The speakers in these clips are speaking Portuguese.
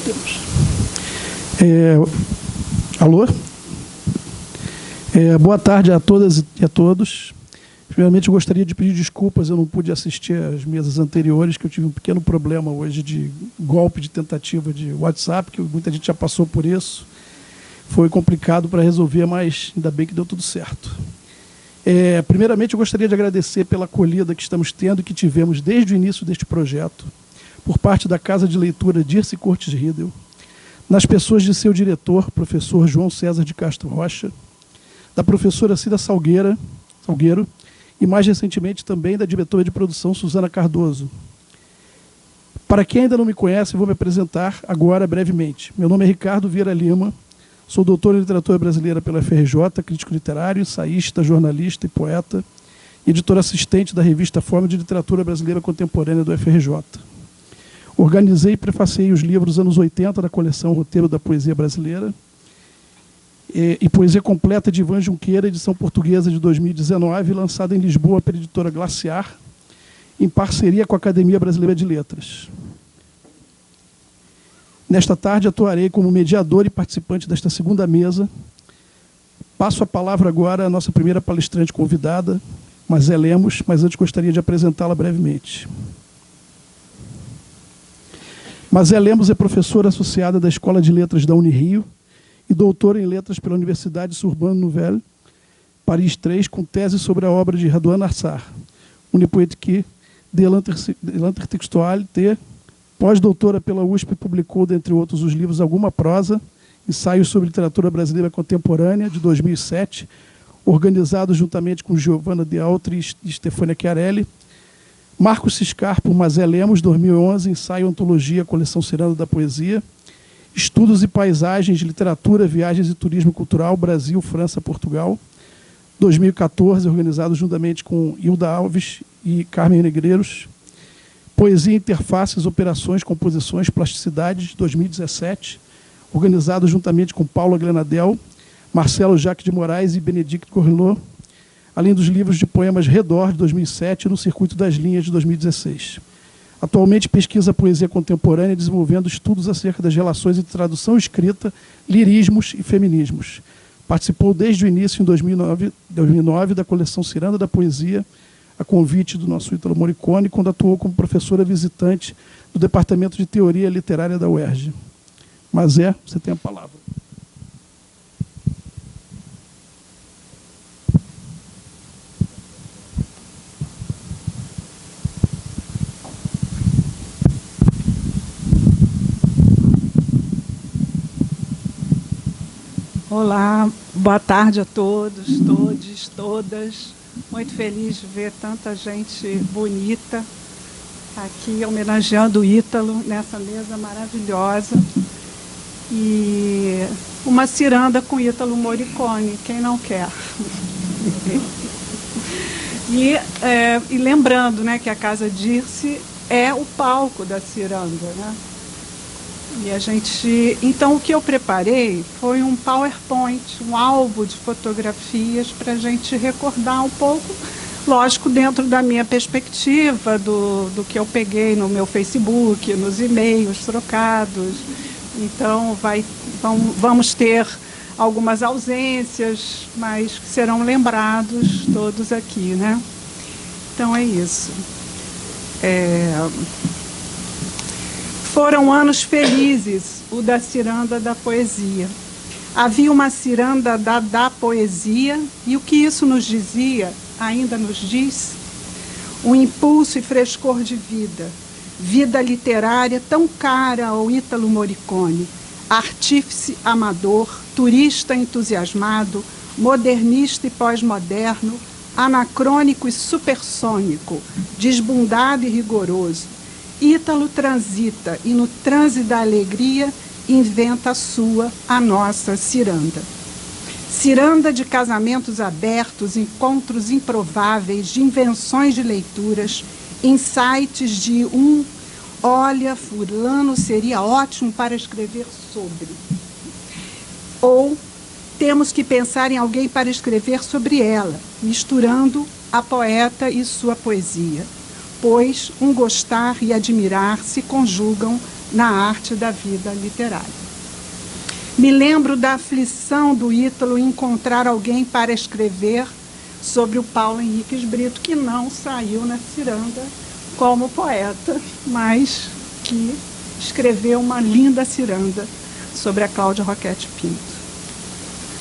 Podemos. Alô? Boa tarde a todas e a todos. Primeiramente, eu gostaria de pedir desculpas, eu não pude assistir às mesas anteriores, que eu tive um pequeno problema hoje de golpe de tentativa de WhatsApp, que muita gente já passou por isso. Foi complicado para resolver, mas ainda bem que deu tudo certo. Primeiramente, eu gostaria de agradecer pela acolhida que estamos tendo e que tivemos desde o início deste projeto, por parte da Casa de Leitura Dirce Cortes Riedel, nas pessoas de seu diretor, professor João César de Castro Rocha, da professora Cida Salgueiro, e mais recentemente também da diretora de produção Suzana Cardoso. Para quem ainda não me conhece, vou me apresentar agora brevemente. Meu nome é Ricardo Vieira Lima, sou doutor em literatura brasileira pela FRJ, crítico literário, ensaísta, jornalista e poeta, e editor assistente da revista Forma de Literatura Brasileira Contemporânea do FRJ. Organizei e prefaciei os livros anos 80 da coleção Roteiro da Poesia Brasileira e Poesia Completa de Ivan Junqueira, edição portuguesa de 2019, lançada em Lisboa pela editora Glaciar, em parceria com a Academia Brasileira de Letras. Nesta tarde, atuarei como mediador e participante desta segunda mesa. Passo a palavra agora à nossa primeira palestrante convidada, Mazé Lemos, mas antes gostaria de apresentá-la brevemente. Mazé Lemos é professora associada da Escola de Letras da Unirio e doutora em Letras pela Universidade Sorbonne Nouvelle, Paris III, com tese sobre a obra de Redouane Assar, Une poétique de l'intertextualité. Pós-doutora pela USP, publicou, dentre outros, os livros Alguma Prosa, Ensaios sobre Literatura Brasileira Contemporânea, de 2007, organizado juntamente com Giovanna de Altri e Stefania Chiarelli. Marcos Ciscar, por Mazé Lemos, 2011, Ensaio Antologia, Coleção Ciranda da Poesia. Estudos e Paisagens de Literatura, Viagens e Turismo Cultural, Brasil, França, Portugal. 2014, organizado juntamente com Hilda Alves e Carmen Negreiros. Poesia, Interfaces, Operações, Composições, Plasticidades, 2017, organizado juntamente com Paula Glenadel, Marcelo Jacques de Moraes e Benedicto Corrilot, além dos livros de poemas Redor, de 2007, e No Circuito das Linhas, de 2016. Atualmente pesquisa poesia contemporânea, desenvolvendo estudos acerca das relações entre tradução escrita, lirismos e feminismos. Participou desde o início, em 2009, da coleção Ciranda da Poesia, a convite do nosso Ítalo Morricone, quando atuou como professora visitante do Departamento de Teoria Literária da UERJ. Mazé, você tem a palavra. Olá, boa tarde a todos, todes, todas. Muito feliz de ver tanta gente bonita aqui homenageando o Ítalo nessa mesa maravilhosa. E uma ciranda com Ítalo Morricone, quem não quer? E lembrando, né, que a Casa Dirce é o palco da ciranda, né? E a gente, então, o que eu preparei foi um PowerPoint, um álbum de fotografias para a gente recordar um pouco, lógico, dentro da minha perspectiva, do que eu peguei no meu Facebook, nos e-mails trocados. Então, vamos ter algumas ausências, mas que serão lembrados todos aqui, né? Então, é isso. Foram anos felizes, o da ciranda da poesia. Havia uma ciranda da poesia, e o que isso nos dizia, ainda nos diz, um impulso e frescor de vida, vida literária tão cara ao Ítalo Morricone, artífice amador, turista entusiasmado, modernista e pós-moderno, anacrônico e supersônico, desbundado e rigoroso. Ítalo transita e, no transe da alegria, inventa a nossa ciranda. Ciranda de casamentos abertos, encontros improváveis, de invenções de leituras, insights de olha, fulano seria ótimo para escrever sobre. Ou temos que pensar em alguém para escrever sobre ela, misturando a poeta e sua poesia. Pois um gostar e admirar se conjugam na arte da vida literária. Me lembro da aflição do Ítalo em encontrar alguém para escrever sobre o Paulo Henriques Brito, que não saiu na ciranda como poeta, mas que escreveu uma linda ciranda sobre a Cláudia Roquette Pinto.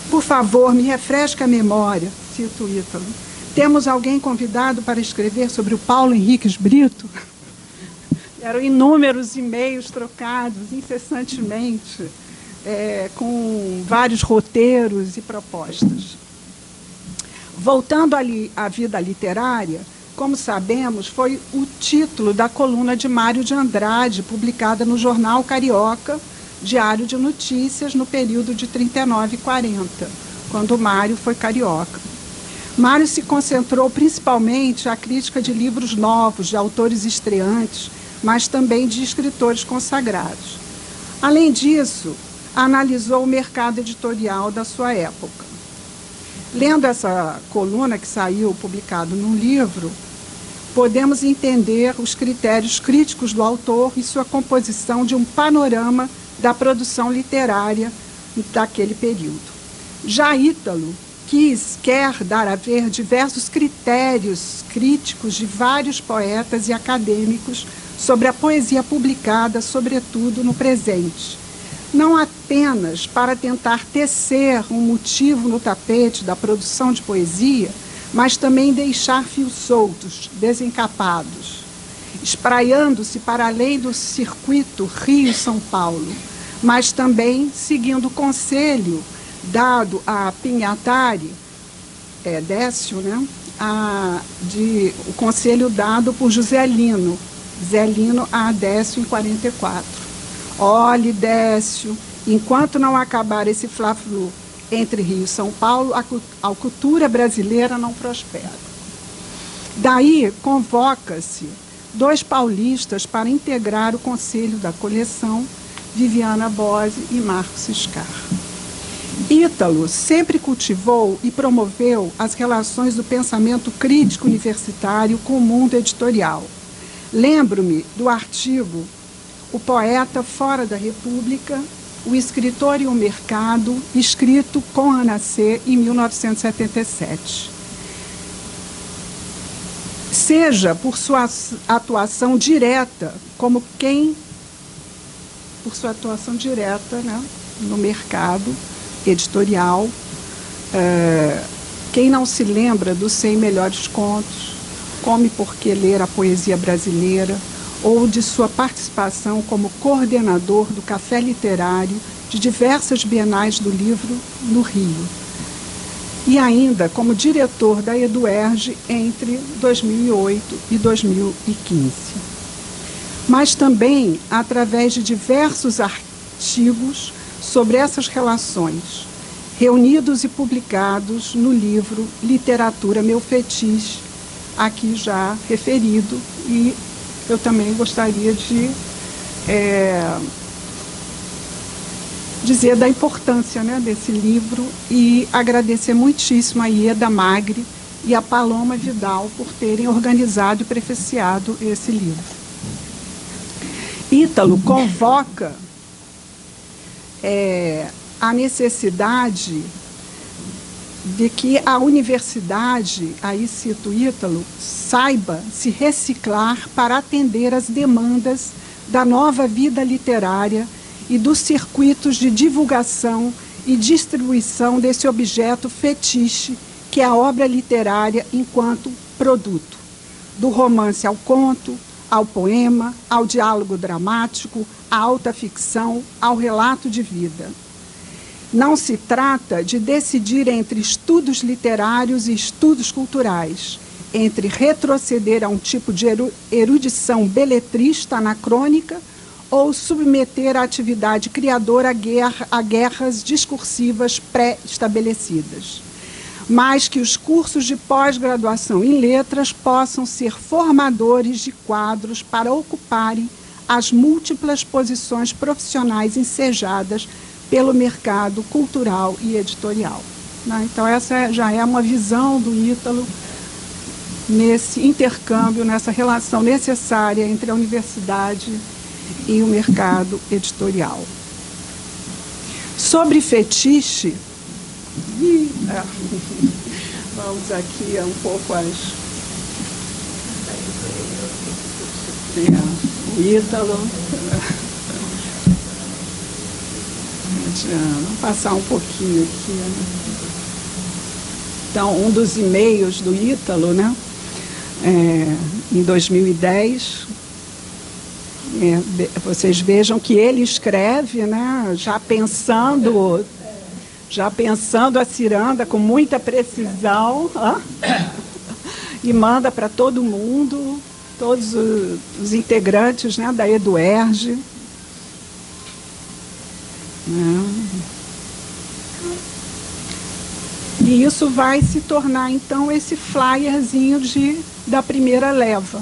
Por favor, me refresque a memória, cito o Ítalo. Temos alguém convidado para escrever sobre o Paulo Henriques Brito? Eram inúmeros e-mails trocados incessantemente, com vários roteiros e propostas. Voltando à vida literária, como sabemos, foi o título da coluna de Mário de Andrade, publicada no jornal Carioca, Diário de Notícias, no período de 39 e 40, quando Mário foi carioca. Mário se concentrou principalmente à crítica de livros novos, de autores estreantes, mas também de escritores consagrados. Além disso, analisou o mercado editorial da sua época. Lendo essa coluna, que saiu publicado num livro, podemos entender os critérios críticos do autor e sua composição de um panorama da produção literária daquele período. Já Ítalo quer dar a ver diversos critérios críticos de vários poetas e acadêmicos sobre a poesia publicada, sobretudo no presente. Não apenas para tentar tecer um motivo no tapete da produção de poesia, mas também deixar fios soltos, desencapados, espraiando-se para além do circuito Rio-São Paulo, mas também seguindo o conselho dado a Pinhatari, Décio, né? O conselho dado por José Lino a Décio em 44. Olhe, Décio, enquanto não acabar esse fla-flu entre Rio e São Paulo, a cultura brasileira não prospera. Daí, convoca-se 2 paulistas para integrar o conselho da coleção, Viviana Bose e Marcos Scar. Ítalo sempre cultivou e promoveu as relações do pensamento crítico universitário com o mundo editorial. Lembro-me do artigo O Poeta Fora da República, o Escritor e o Mercado, escrito com Ana C. em 1977. Seja por sua atuação direta, né, no mercado editorial, quem não se lembra dos 100 melhores contos, Come Porque Ler a Poesia Brasileira, ou de sua participação como coordenador do Café Literário de diversas bienais do livro no Rio. E ainda como diretor da Eduerge entre 2008 e 2015. Mas também através de diversos artigos sobre essas relações, reunidos e publicados no livro Literatura Meu Fetiche, aqui já referido, e eu também gostaria de dizer da importância, né, desse livro e agradecer muitíssimo a Ieda Magri e a Paloma Vidal por terem organizado e prefeciado esse livro. Ítalo convoca a necessidade de que a universidade, aí cito Ítalo, saiba se reciclar para atender às demandas da nova vida literária e dos circuitos de divulgação e distribuição desse objeto fetiche que é a obra literária enquanto produto, do romance ao conto, ao poema, ao diálogo dramático, à alta ficção, ao relato de vida. Não se trata de decidir entre estudos literários e estudos culturais, entre retroceder a um tipo de erudição beletrista anacrônica ou submeter a atividade criadora a guerras discursivas pré-estabelecidas, mas que os cursos de pós-graduação em letras possam ser formadores de quadros para ocuparem as múltiplas posições profissionais ensejadas pelo mercado cultural e editorial. Então, essa já é uma visão do Ítalo nesse intercâmbio, nessa relação necessária entre a universidade e o mercado editorial. Sobre fetiche, vamos aqui um pouco o Ítalo. Vamos passar um pouquinho aqui, né? Então, um dos e-mails do Ítalo, né? Em 2010, vocês vejam que ele escreve, né? Já pensando a ciranda com muita precisão, e manda para todo mundo, todos os integrantes, né, da Eduerge. E isso vai se tornar, então, esse flyerzinho da primeira leva,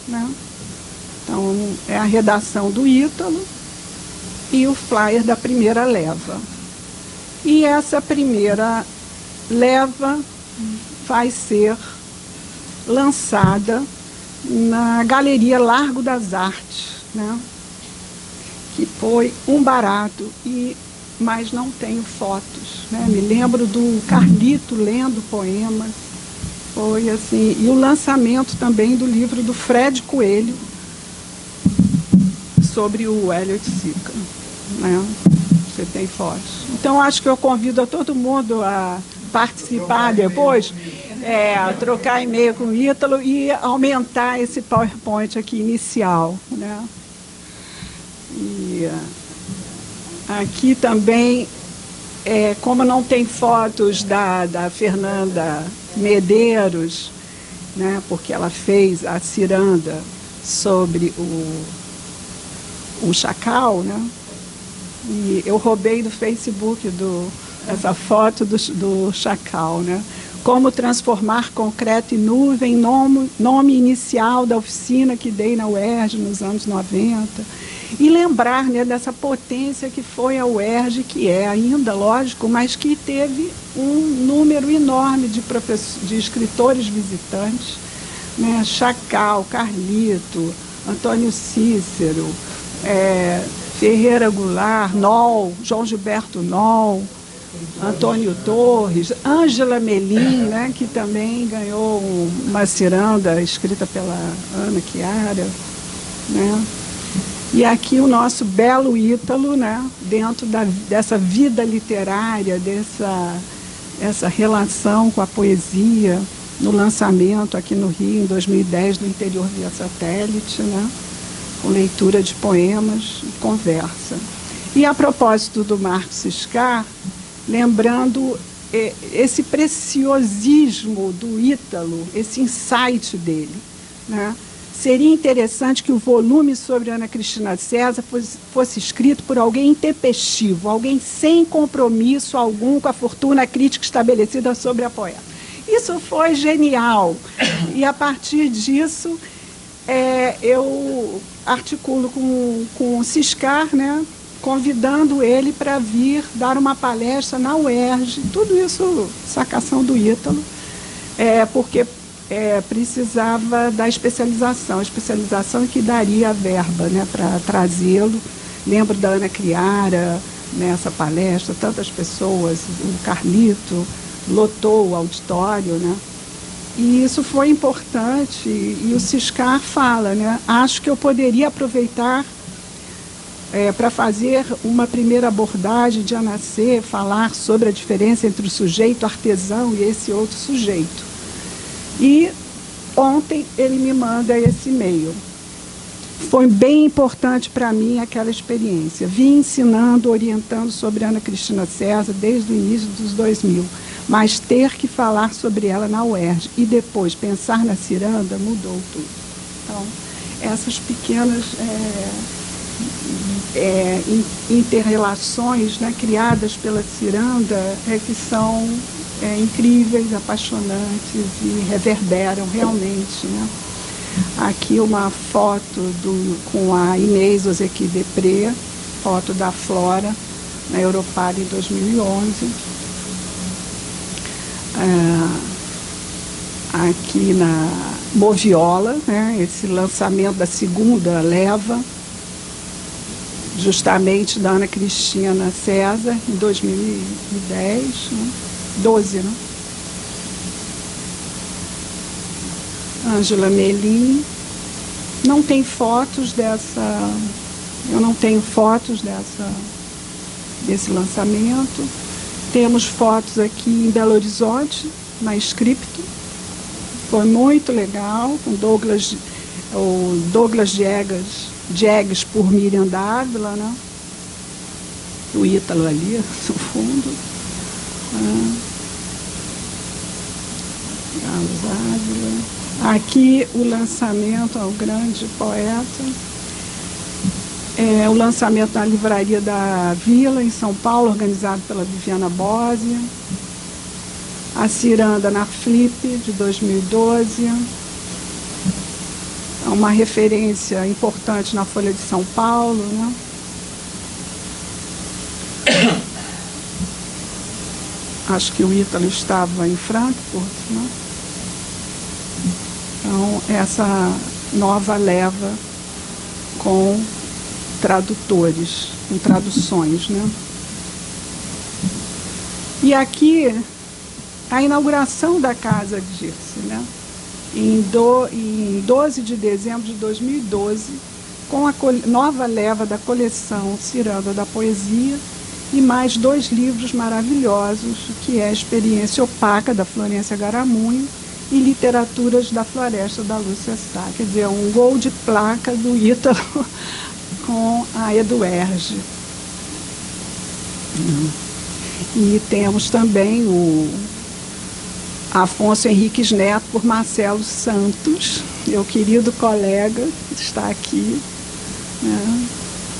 né? Então, é a redação do Ítalo e o flyer da primeira leva. E essa primeira leva vai ser lançada na Galeria Largo das Artes, né? Que foi um barato, mas não tenho fotos, né? Me lembro do Carlito lendo poemas, foi assim, e o lançamento também do livro do Fred Coelho sobre o Elliot Sica, né? Você tem fotos. Então, acho que eu convido a todo mundo a participar depois, a trocar e-mail com o Ítalo e aumentar esse PowerPoint aqui inicial, né? E aqui também, como não tem fotos da Fernanda Medeiros, né, porque ela fez a ciranda sobre o Chacal, né? E eu roubei do Facebook essa foto do Chacal, né? Como transformar concreto em nuvem, nome inicial da oficina que dei na UERJ nos anos 90. E lembrar, né, dessa potência que foi a UERJ, que é ainda, lógico, mas que teve um número enorme de escritores visitantes, né? Chacal, Carlito, Antônio Cícero, Ferreira Goulart, Noll, João Gilberto Noll, Antônio Torres, Ângela Melim, né, que também ganhou uma ciranda escrita pela Ana Chiara, né? E aqui o nosso belo Ítalo, né, dentro dessa vida literária, essa relação com a poesia, no lançamento aqui no Rio, em 2010, do Interior via Satélite, né, com leitura de poemas e conversa. E a propósito do Marco Ciscar, lembrando esse preciosismo do Ítalo, esse insight dele, né? Seria interessante que o volume sobre Ana Cristina César fosse escrito por alguém intempestivo, alguém sem compromisso algum com a fortuna crítica estabelecida sobre a poeta. Isso foi genial. E, a partir disso, eu articulo com o Ciscar, né, convidando ele para vir dar uma palestra na UERJ. Tudo isso, sacação do Ítalo, porque precisava da especialização que daria a verba, né, para trazê-lo. Lembro da Ana Chiara nessa palestra, tantas pessoas, o Carlito lotou o auditório, né? E isso foi importante, e o Ciscar fala, né, acho que eu poderia aproveitar para fazer uma primeira abordagem de Ana C, falar sobre a diferença entre o sujeito artesão e esse outro sujeito. E ontem ele me manda esse e-mail. Foi bem importante para mim aquela experiência. Vim ensinando, orientando sobre Ana Cristina César desde o início dos 2000, mas ter que falar sobre ela na UERJ e depois pensar na ciranda mudou tudo. Então, essas pequenas interrelações, né, criadas pela ciranda que são incríveis, apaixonantes e reverberam realmente, né? Aqui uma foto com a Inês Ozeki Depré, foto da Flora na Europar em 2011. Aqui na Moviola, né, esse lançamento da segunda leva, justamente da Ana Cristina César, em 2010, né? 12, né? Ângela Melim. Não tem fotos dessa... Eu não tenho fotos desse lançamento. Temos fotos aqui em Belo Horizonte, na Scripto. Foi muito legal, com o Douglas Diegues por Miriam Dávila, né? O Ítalo ali, no fundo. Carlos Ávila. Aqui o lançamento ao grande poeta. O lançamento na Livraria da Vila, em São Paulo, organizado pela Viviana Bósia. A Ciranda na Flip, de 2012. É uma referência importante na Folha de São Paulo, né? Acho que o Ítalo estava em Frankfurt, né? Então, essa nova leva com tradutores, com traduções, né? E aqui, a inauguração da Casa Dirce, né? Em 12 de dezembro de 2012, com a nova leva da coleção Ciranda da Poesia e mais 2 livros maravilhosos, que é a Experiência Opaca, da Florência Garamunho, e Literaturas da Floresta, da Lúcia Sá. Quer dizer, um gol de placa do Ítalo com a Eduerge. E temos também o Afonso Henriques Neto por Marcelo Santos, meu querido colega, que está aqui, né?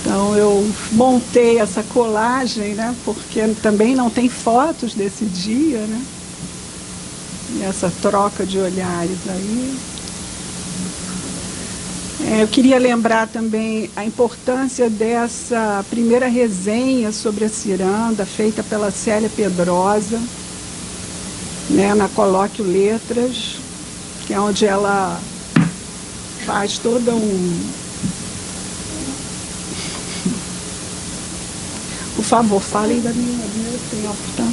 Então eu montei essa colagem, né? Porque também não tem fotos desse dia, né? E essa troca de olhares aí. Eu queria lembrar também a importância dessa primeira resenha sobre a Ciranda, feita pela Célia Pedrosa, né, na Colóquio Letras, que é onde ela faz todo Por favor, falem do meu tempo, tá?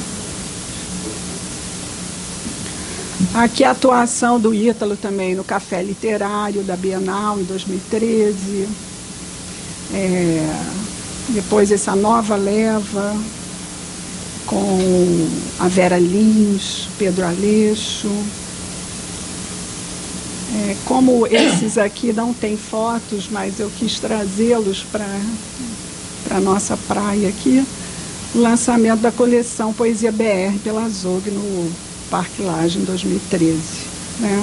Aqui a atuação do Ítalo também no Café Literário da Bienal, em 2013. Depois essa nova leva com a Vera Lins, Pedro Aleixo. Como esses aqui não têm fotos, mas eu quis trazê-los para a nossa praia aqui, o lançamento da coleção Poesia BR pela Azog no Parque Lage, em 2013.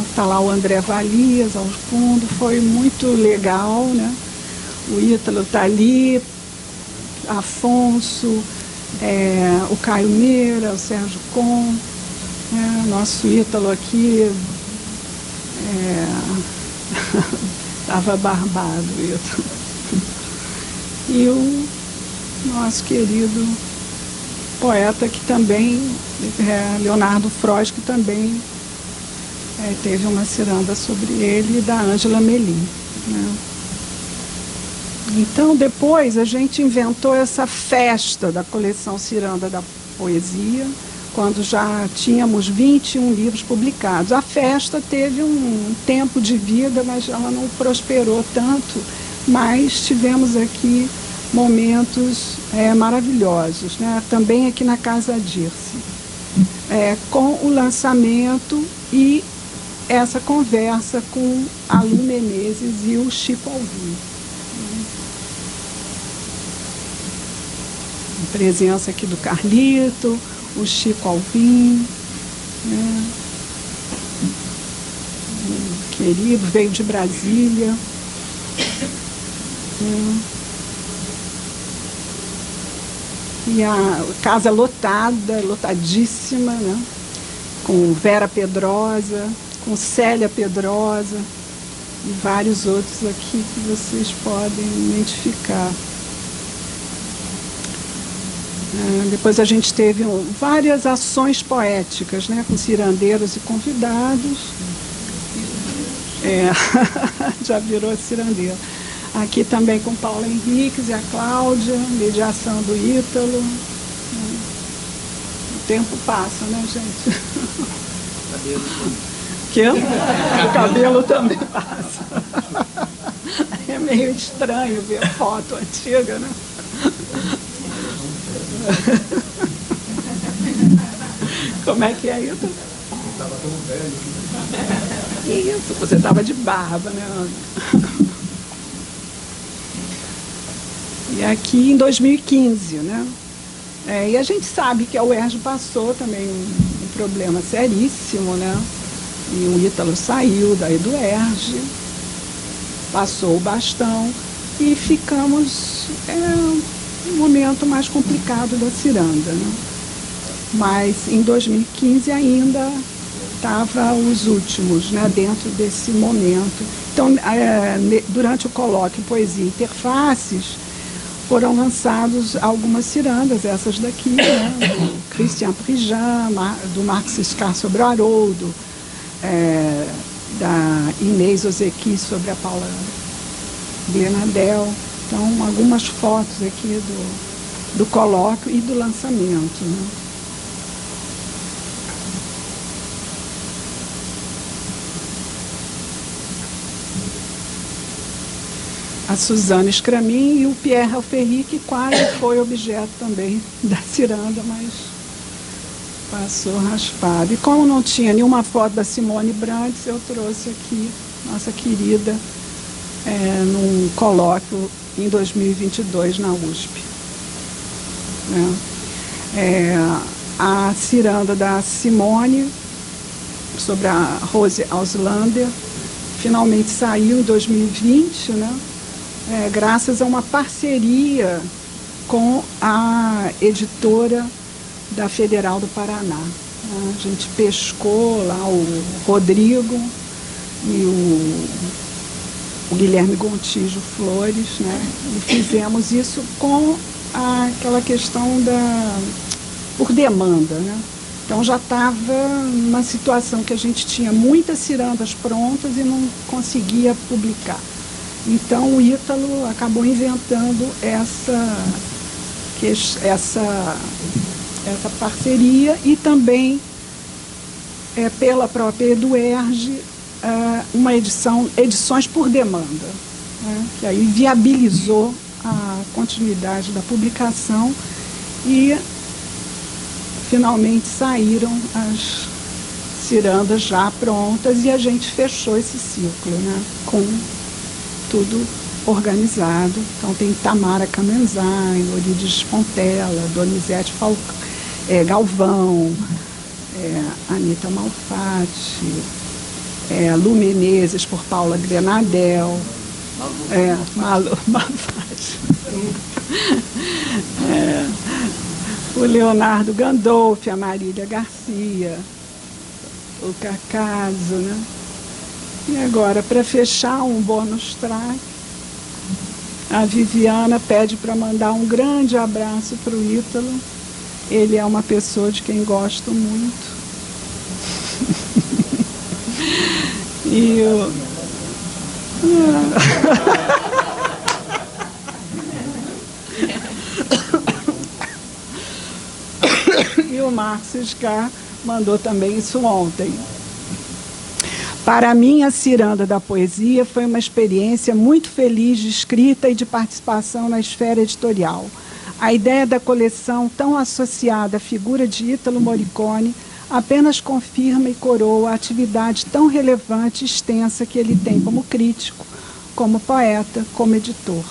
Está lá o André Valias ao fundo, foi muito legal, né? O Ítalo está ali, Afonso, o Caio Meira, o Sérgio Com, nosso Ítalo aqui estava barbado, Ítalo. E o nosso querido poeta que também, Leonardo Frois, que também teve uma ciranda sobre ele, da Ângela Melim, né? Então, depois, a gente inventou essa festa da coleção Ciranda da Poesia, quando já tínhamos 21 livros publicados. A festa teve um tempo de vida, mas ela não prosperou tanto, mas tivemos aqui momentos maravilhosos, né? Também aqui na Casa Dirce, com o lançamento e essa conversa com a Lu Menezes e o Chico Alvim. A presença aqui do Carlito, o Chico Alvim, né? Querido, veio de Brasília. E a casa lotada, lotadíssima, né? Com Vera Pedrosa, com Célia Pedrosa e vários outros aqui que vocês podem identificar. Depois a gente teve várias ações poéticas, né? Com cirandeiros e convidados. Já virou cirandeiro. Aqui também com Paulo Henriques e a Cláudia, mediação do Ítalo. O tempo passa, né, gente? Cabelo. Que? O cabelo também passa. É meio estranho ver foto antiga, né? Como é que é isso? Estava tão velho. Que isso? Você estava de barba, né, Ana? E aqui em 2015, né? E a gente sabe que a UERJ passou também um problema seríssimo, né? E o Ítalo saiu daí do UERJ, passou o bastão e ficamos um momento mais complicado da ciranda, né? Mas em 2015 ainda estava os últimos, né, dentro desse momento. Então, durante o colóquio Poesia e Interfaces, foram lançados algumas cirandas, essas daqui, né, do Christian Prigent, do Marx Carr sobre o Haroldo, da Inês Ozequi sobre a Paula Glenadel. Então, algumas fotos aqui do colóquio e do lançamento, né? A Suzana Scramin e o Pierre Alferri, que quase foi objeto também da ciranda, mas passou raspado. E como não tinha nenhuma foto da Simone Brandes, eu trouxe aqui nossa querida num colóquio em 2022 na USP. A ciranda da Simone, sobre a Rose Auslander, finalmente saiu em 2020, né? Graças a uma parceria com a editora da Federal do Paraná. A gente pescou lá o Rodrigo e o Guilherme Gontijo Flores, né? E fizemos isso com aquela questão por demanda, né? Então já estava numa situação que a gente tinha muitas cirandas prontas e não conseguia publicar. Então o Ítalo acabou inventando essa parceria e também pela própria EduERJ edições por demanda, né, que aí viabilizou a continuidade da publicação e finalmente saíram as cirandas já prontas e a gente fechou esse ciclo, né, com tudo organizado. Então tem Tamara Kamenzai, Orides Fontella, Donizete Galvão, Anita Malfatti, Lu Menezes por Paula Grenadel, Malu Malfatti, o Leonardo Gandolfi, a Marília Garcia, o Cacaso, né? E agora, para fechar um bônus track, a Viviana pede para mandar um grande abraço para o Ítalo. Ele é uma pessoa de quem gosto muito. E o Marx Carr mandou também isso ontem. Para mim, a ciranda da poesia foi uma experiência muito feliz de escrita e de participação na esfera editorial. A ideia da coleção, tão associada à figura de Ítalo Morricone, apenas confirma e coroa a atividade tão relevante e extensa que ele tem como crítico, como poeta, como editor.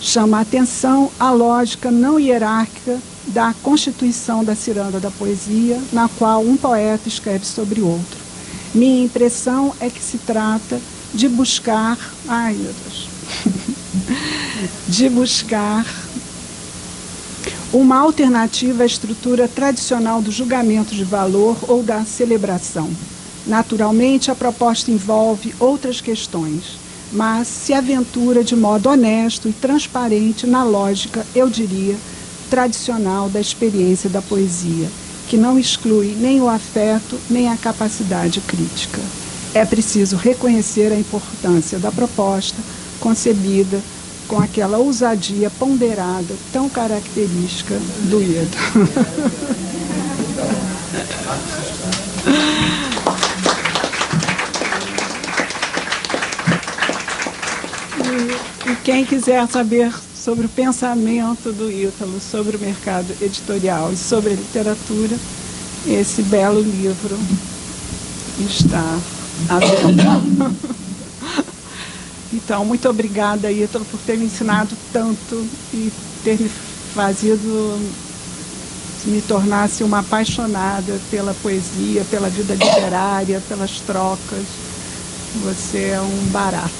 Chama a atenção a lógica não hierárquica da constituição da ciranda da poesia, na qual um poeta escreve sobre outro. Minha impressão é que se trata de buscar, de buscar uma alternativa à estrutura tradicional do julgamento de valor ou da celebração. Naturalmente, a proposta envolve outras questões, mas se aventura de modo honesto e transparente na lógica, eu diria, tradicional da experiência da poesia, que não exclui nem o afeto, nem a capacidade crítica. É preciso reconhecer a importância da proposta, concebida com aquela ousadia ponderada tão característica do Ítalo. E quem quiser saber sobre o pensamento do Ítalo, sobre o mercado editorial e sobre a literatura, esse belo livro está à venda. Então, muito obrigada, Ítalo, por ter me ensinado tanto e ter me tornasse uma apaixonada pela poesia, pela vida literária, pelas trocas. Você é um barato.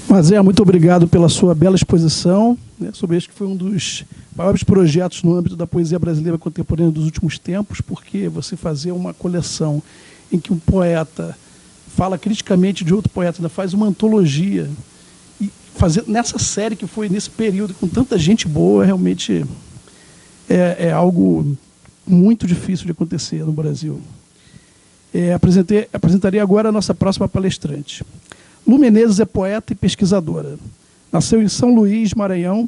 Mazé, muito obrigado pela sua bela exposição, né, sobre este que foi um dos maiores projetos no âmbito da poesia brasileira contemporânea dos últimos tempos, porque você fazer uma coleção em que um poeta fala criticamente de outro poeta, ainda faz uma antologia, e fazer nessa série que foi nesse período, com tanta gente boa, realmente é algo muito difícil de acontecer no Brasil. Apresentaria agora a nossa próxima palestrante. Lu Menezes é poeta e pesquisadora. Nasceu em São Luís, Maranhão,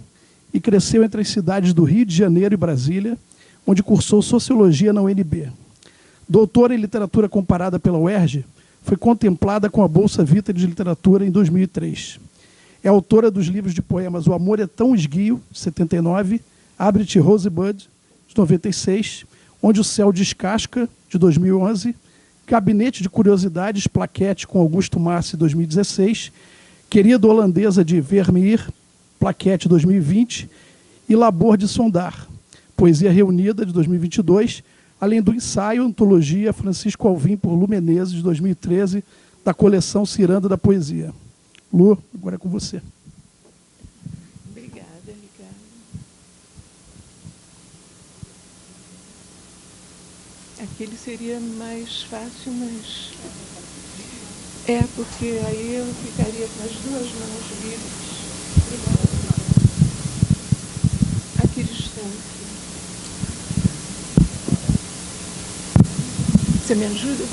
e cresceu entre as cidades do Rio de Janeiro e Brasília, onde cursou Sociologia na UNB. Doutora em Literatura Comparada pela UERJ, foi contemplada com a Bolsa Vita de Literatura em 2003. É autora dos livros de poemas O Amor é Tão Esguio, de 79, Abre-te Rosebud, de 96, Onde o Céu Descasca, de 2011, Gabinete de Curiosidades, Plaquete, com Augusto Massi, 2016, Querida Holandesa, de Vermeer, Plaquete, 2020, e Labor de Sondar, Poesia Reunida, de 2022, além do ensaio Antologia Francisco Alvim, por Lu Menezes, de 2013, da coleção Ciranda da Poesia. Lu, agora é com você. Obrigada, Ricardo. Aquele seria mais fácil, mas... porque aí eu ficaria com as duas mãos livres. Aqui distante. Você me ajuda?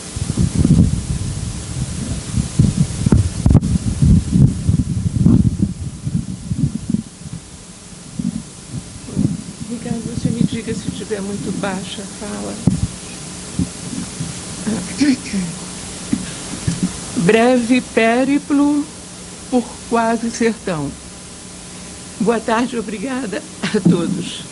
Ricardo, você me diga se estiver muito baixa a fala. Breve périplo por quase sertão. Boa tarde, obrigada a todos.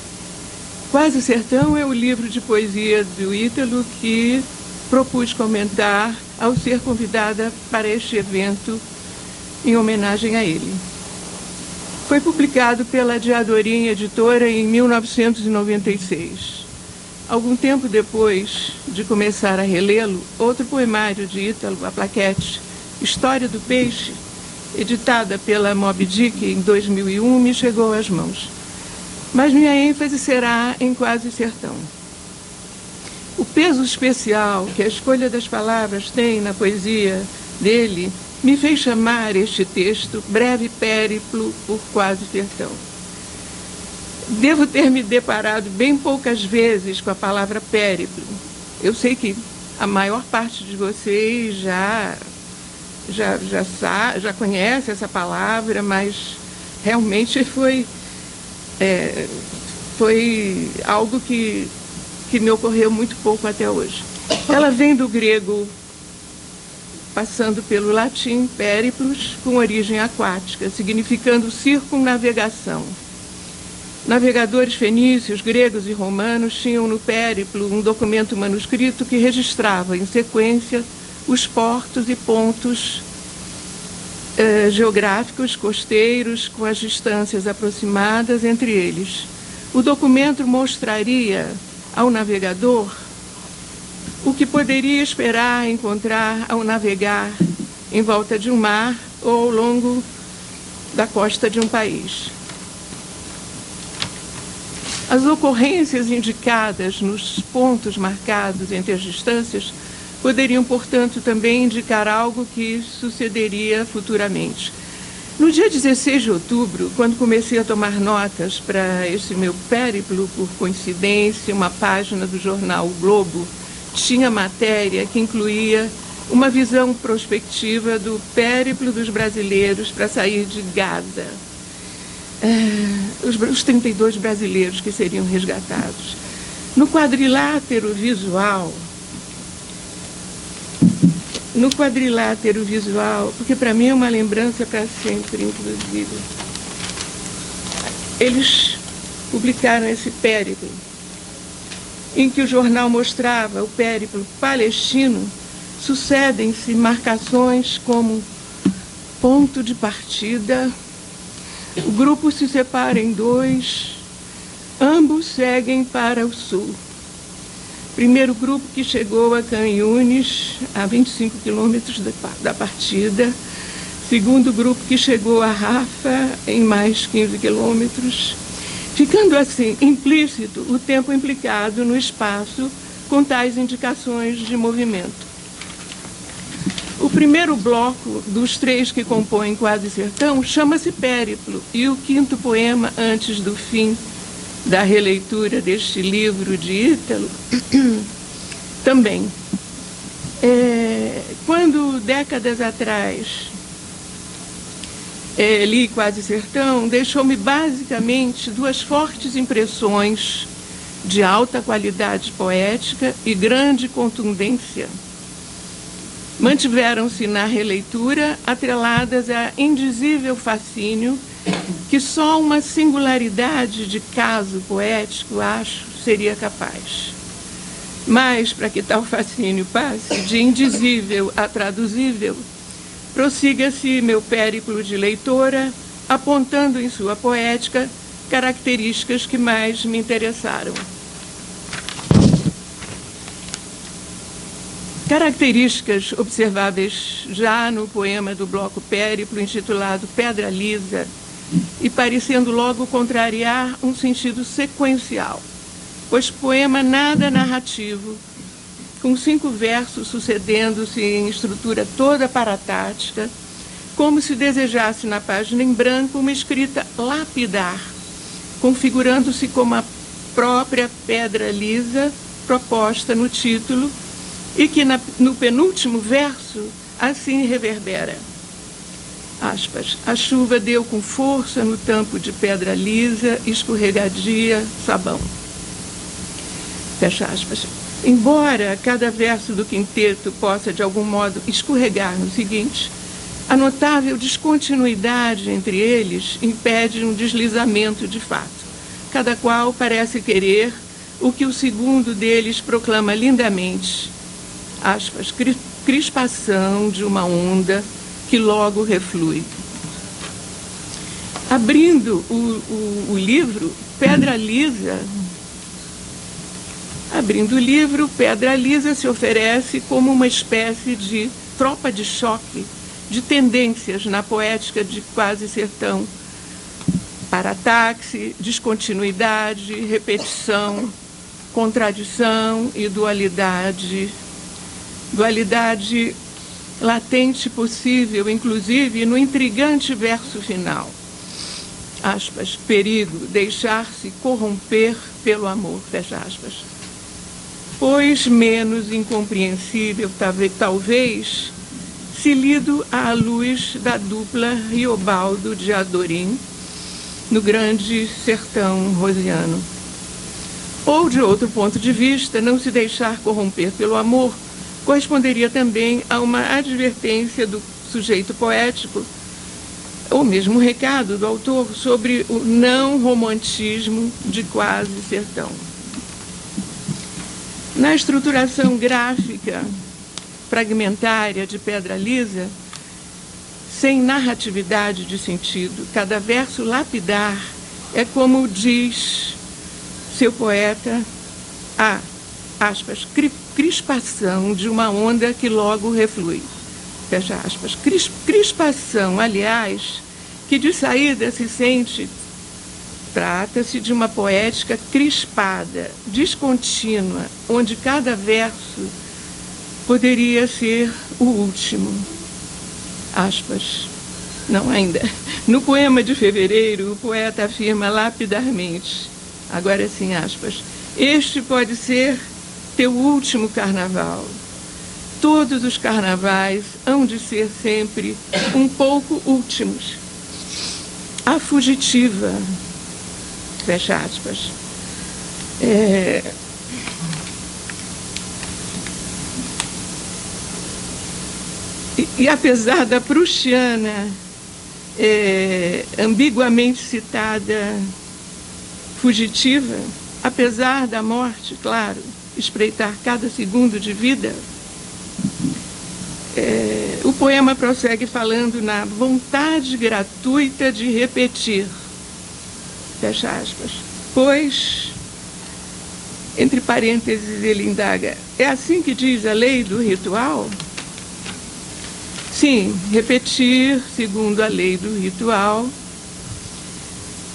Quase Sertão é o livro de poesia do Ítalo que propus comentar ao ser convidada para este evento em homenagem a ele. Foi publicado pela Diadorim Editora em 1996. Algum tempo depois de começar a relê-lo, outro poemário de Ítalo, A Plaquete, História do Peixe, editada pela Moby Dick em 2001, me chegou às mãos. Mas minha ênfase será em Quase Sertão. O peso especial que a escolha das palavras tem na poesia dele me fez chamar este texto Breve Périplo por Quase Sertão. Devo ter me deparado bem poucas vezes com a palavra périplo. Eu sei que a maior parte de vocês já conhece essa palavra, mas realmente foi algo que me ocorreu muito pouco até hoje. Ela vem do grego, passando pelo latim, périplos, com origem aquática, significando circunnavegação. Navegadores fenícios, gregos e romanos tinham no périplo um documento manuscrito que registrava, em sequência, os portos e pontos geográficos costeiros com as distâncias aproximadas entre eles. O documento mostraria ao navegador o que poderia esperar encontrar ao navegar em volta de um mar ou ao longo da costa de um país. As ocorrências indicadas nos pontos marcados entre as distâncias poderiam, portanto, também indicar algo que sucederia futuramente. No dia 16 de outubro, quando comecei a tomar notas para esse meu périplo, por coincidência, uma página do jornal O Globo tinha matéria que incluía uma visão prospectiva do périplo dos brasileiros para sair de Gaza. Os 32 brasileiros que seriam resgatados. No quadrilátero visual, porque para mim é uma lembrança para sempre, inclusive, eles publicaram esse périplo, em que o jornal mostrava o périplo palestino. Sucedem-se marcações como ponto de partida, o grupo se separa em dois, ambos seguem para o sul. Primeiro grupo que chegou a Khan Yunis, a 25 quilômetros da partida. Segundo grupo que chegou a Rafa, em mais 15 quilômetros. Ficando assim implícito o tempo implicado no espaço com tais indicações de movimento. O primeiro bloco dos 3 que compõem Quase Sertão chama-se Périplo, e o 5º poema, antes do fim da releitura deste livro de Ítalo, também. Quando, décadas atrás, li Quase Sertão, deixou-me basicamente 2 fortes impressões de alta qualidade poética e grande contundência. Mantiveram-se na releitura atreladas a indizível fascínio que só uma singularidade de caso poético, acho, seria capaz. Mas, para que tal fascínio passe, de indizível a traduzível, prossiga-se meu périplo de leitora, apontando em sua poética características que mais me interessaram. Características observáveis já no poema do bloco Périplo, intitulado Pedra Lisa, e parecendo logo contrariar um sentido sequencial, pois poema nada narrativo, com 5 versos sucedendo-se em estrutura toda paratática, como se desejasse na página em branco uma escrita lapidar, configurando-se como a própria pedra lisa proposta no título, e que no penúltimo verso assim reverbera. Aspas, a chuva deu com força no tampo de pedra lisa, escorregadia, sabão. Fecha aspas. Embora cada verso do quinteto possa, de algum modo, escorregar no seguinte, a notável descontinuidade entre eles impede um deslizamento de fato. Cada qual parece querer o que o segundo deles proclama lindamente. Aspas, crispação de uma onda que logo reflui. Abrindo o livro, Pedra Lisa, Pedra Lisa se oferece como uma espécie de tropa de choque de tendências na poética de Quase Sertão. Parataxe, descontinuidade, repetição, contradição e dualidade. Dualidade latente possível, inclusive, no intrigante verso final. Aspas, perigo, deixar-se corromper pelo amor, fecha aspas. Pois menos incompreensível, talvez, se lido à luz da dupla Riobaldo de Adorim, no grande sertão rosiano. Ou, de outro ponto de vista, não se deixar corromper pelo amor corresponderia também a uma advertência do sujeito poético, ou mesmo um recado do autor sobre o não romantismo de Quase Sertão. Na estruturação gráfica fragmentária de Pedra Lisa, sem narratividade de sentido, cada verso lapidar é como diz seu poeta, a, aspas, crispação de uma onda que logo reflui. Fecha aspas. Crispação, aliás, que de saída se sente, trata-se de uma poética crispada, descontínua, onde cada verso poderia ser o último. Aspas. Não, ainda. No poema de fevereiro, o poeta afirma lapidarmente, agora sim, aspas, este pode ser teu último carnaval. Todos os carnavais hão de ser sempre um pouco últimos. A fugitiva, fecha aspas. E apesar da prussiana ambiguamente citada fugitiva, apesar da morte, claro, espreitar cada segundo de vida, o poema prossegue falando na vontade gratuita de repetir, fecha aspas, pois, entre parênteses, ele indaga, é assim que diz a lei do ritual? Sim, repetir, segundo a lei do ritual,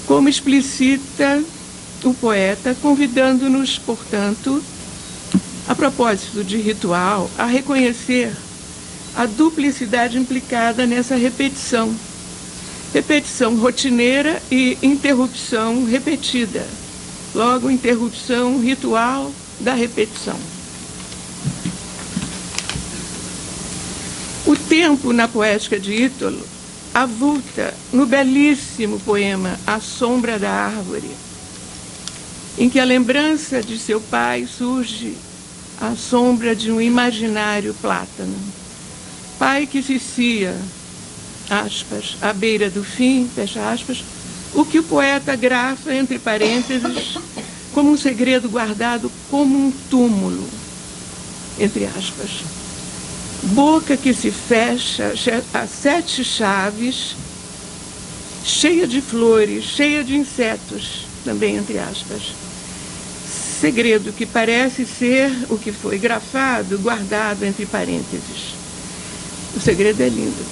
como explicita o poeta, convidando-nos, portanto, a propósito de ritual, a reconhecer a duplicidade implicada nessa repetição. Repetição rotineira e interrupção repetida. Logo, interrupção ritual da repetição. O tempo na poética de Ítalo avulta no belíssimo poema A Sombra da Árvore, em que a lembrança de seu pai surge à sombra de um imaginário plátano. Pai que cicia, aspas, à beira do fim, fecha aspas, o que o poeta grafa, entre parênteses, como um segredo guardado como um túmulo, entre aspas. Boca que se fecha a 7 chaves, cheia de flores, cheia de insetos, também entre aspas. Segredo que parece ser o que foi grafado, guardado entre parênteses. O segredo é lindo.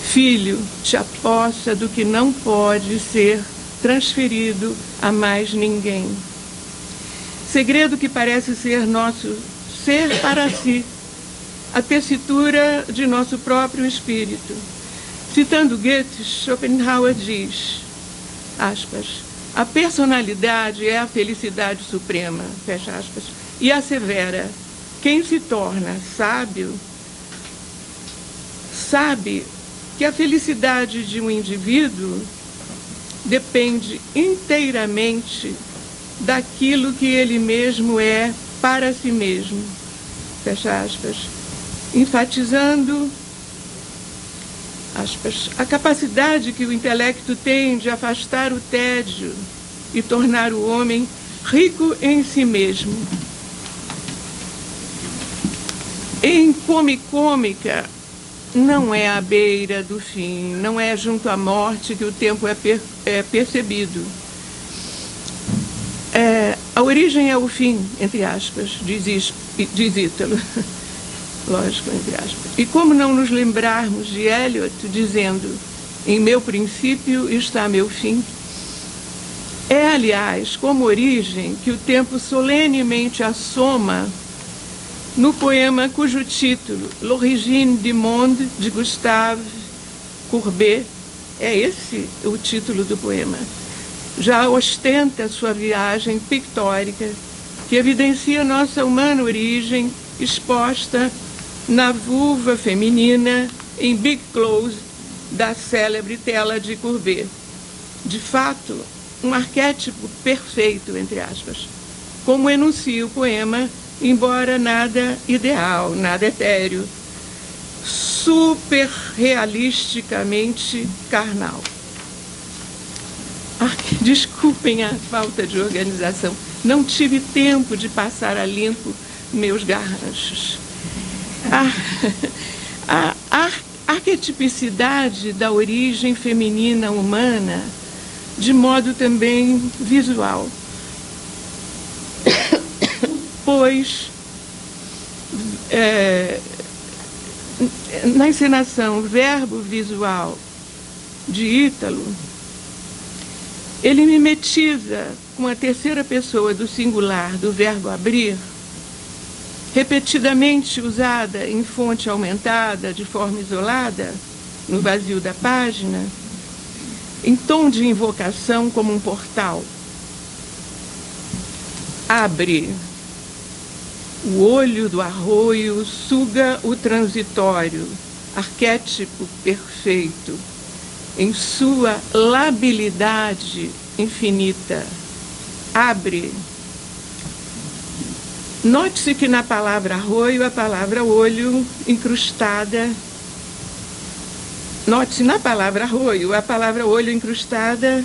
Filho, te apossa do que não pode ser transferido a mais ninguém. Segredo que parece ser nosso ser para si, a tessitura de nosso próprio espírito. Citando Goethe, Schopenhauer diz, aspas, a personalidade é a felicidade suprema, fecha aspas, e assevera, quem se torna sábio, sabe que a felicidade de um indivíduo depende inteiramente daquilo que ele mesmo é para si mesmo, fecha aspas, enfatizando, aspas, a capacidade que o intelecto tem de afastar o tédio e tornar o homem rico em si mesmo. Em Cômica, não é à beira do fim, não é junto à morte que o tempo é percebido. A origem é o fim, entre aspas, diz Ítalo. Lógico, entre aspas. E como não nos lembrarmos de Eliot dizendo, em meu princípio está meu fim? É, aliás, como origem que o tempo solenemente assoma no poema cujo título, L'origine du monde, de Gustave Courbet, é esse o título do poema, já ostenta sua viagem pictórica, que evidencia nossa humana origem exposta na vulva feminina em Big Close da célebre tela de Courbet. De fato, um arquétipo perfeito, entre aspas, como enuncia o poema, embora nada ideal, nada etéreo, super realisticamente carnal. Desculpem a falta de organização, não tive tempo de passar a limpo meus garranchos. A arquetipicidade da origem feminina humana, de modo também visual, pois na encenação verbo visual de Ítalo, ele mimetiza com a terceira pessoa do singular do verbo abrir, repetidamente usada em fonte aumentada de forma isolada, no vazio da página, em tom de invocação como um portal. Abre. O olho do arroio suga o transitório, arquétipo perfeito, em sua labilidade infinita. Abre. Note-se que na palavra arroio, a palavra olho incrustada. Note-se na palavra arroio, a palavra olho incrustada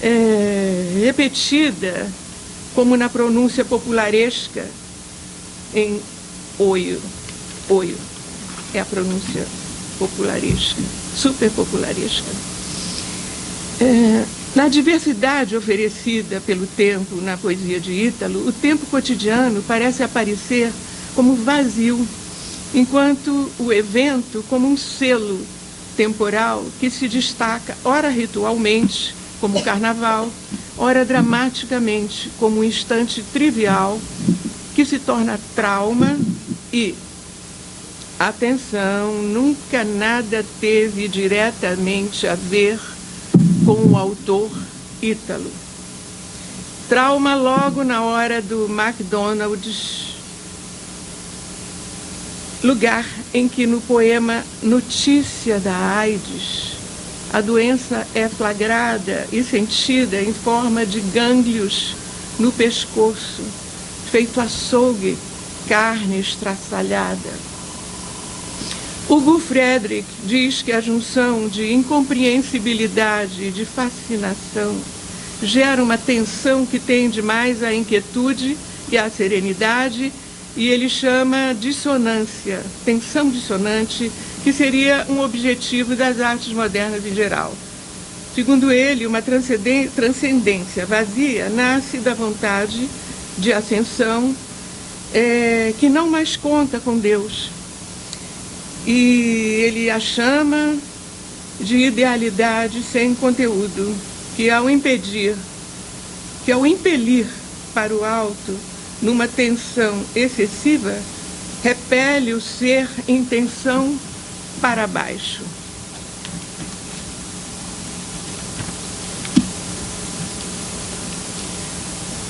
é repetida, como na pronúncia popularesca, em oio. Oio é a pronúncia popularesca, super popularesca. Na diversidade oferecida pelo tempo na poesia de Ítalo, o tempo cotidiano parece aparecer como vazio, enquanto o evento como um selo temporal que se destaca, ora ritualmente, como o carnaval, ora dramaticamente, como um instante trivial, que se torna trauma e, atenção, nunca nada teve diretamente a ver com o autor Ítalo. Trauma logo na hora do McDonald's, lugar em que no poema Notícia da AIDS, a doença é flagrada e sentida em forma de gânglios no pescoço, feito açougue, carne estraçalhada. Hugo Friedrich diz que a junção de incompreensibilidade e de fascinação gera uma tensão que tende mais à inquietude e à serenidade, e ele chama dissonância, tensão dissonante, que seria um objetivo das artes modernas em geral. Segundo ele, uma transcendência vazia nasce da vontade de ascensão que não mais conta com Deus. E ele a chama de idealidade sem conteúdo, que ao impelir para o alto, numa tensão excessiva, repele o ser em tensão para baixo.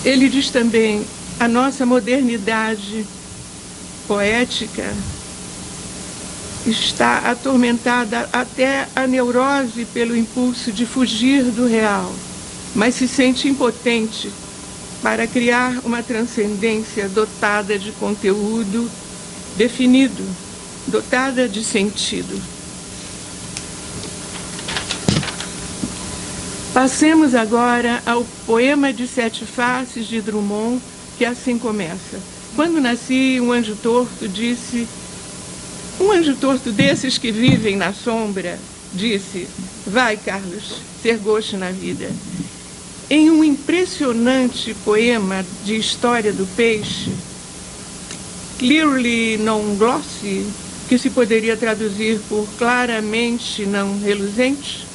Ele diz também: a nossa modernidade poética está atormentada até a neurose pelo impulso de fugir do real, mas se sente impotente para criar uma transcendência dotada de conteúdo definido, dotada de sentido. Passemos agora ao poema de Sete Faces de Drummond, que assim começa. Quando nasci, um anjo torto disse... Um anjo torto desses que vivem na sombra disse: vai, Carlos, ser gosto na vida. Em um impressionante poema de história do peixe, Clearly Non Glossy, que se poderia traduzir por claramente não reluzente,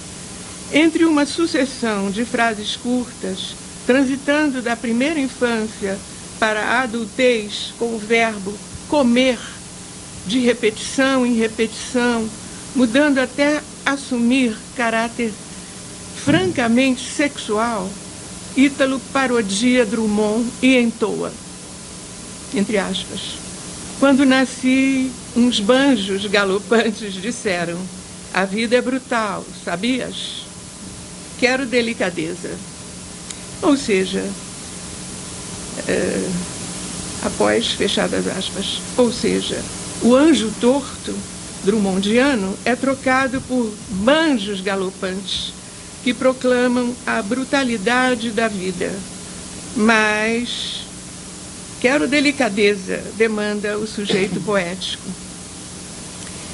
entre uma sucessão de frases curtas, transitando da primeira infância para a adultez com o verbo comer, de repetição em repetição, mudando até assumir caráter francamente sexual, Ítalo parodia Drummond e entoa, entre aspas: quando nasci, uns banjos galopantes disseram: a vida é brutal, sabias? Quero delicadeza. Ou seja, após fechadas aspas, ou seja, o anjo torto drummondiano é trocado por banjos galopantes que proclamam a brutalidade da vida. Mas quero delicadeza, demanda o sujeito poético.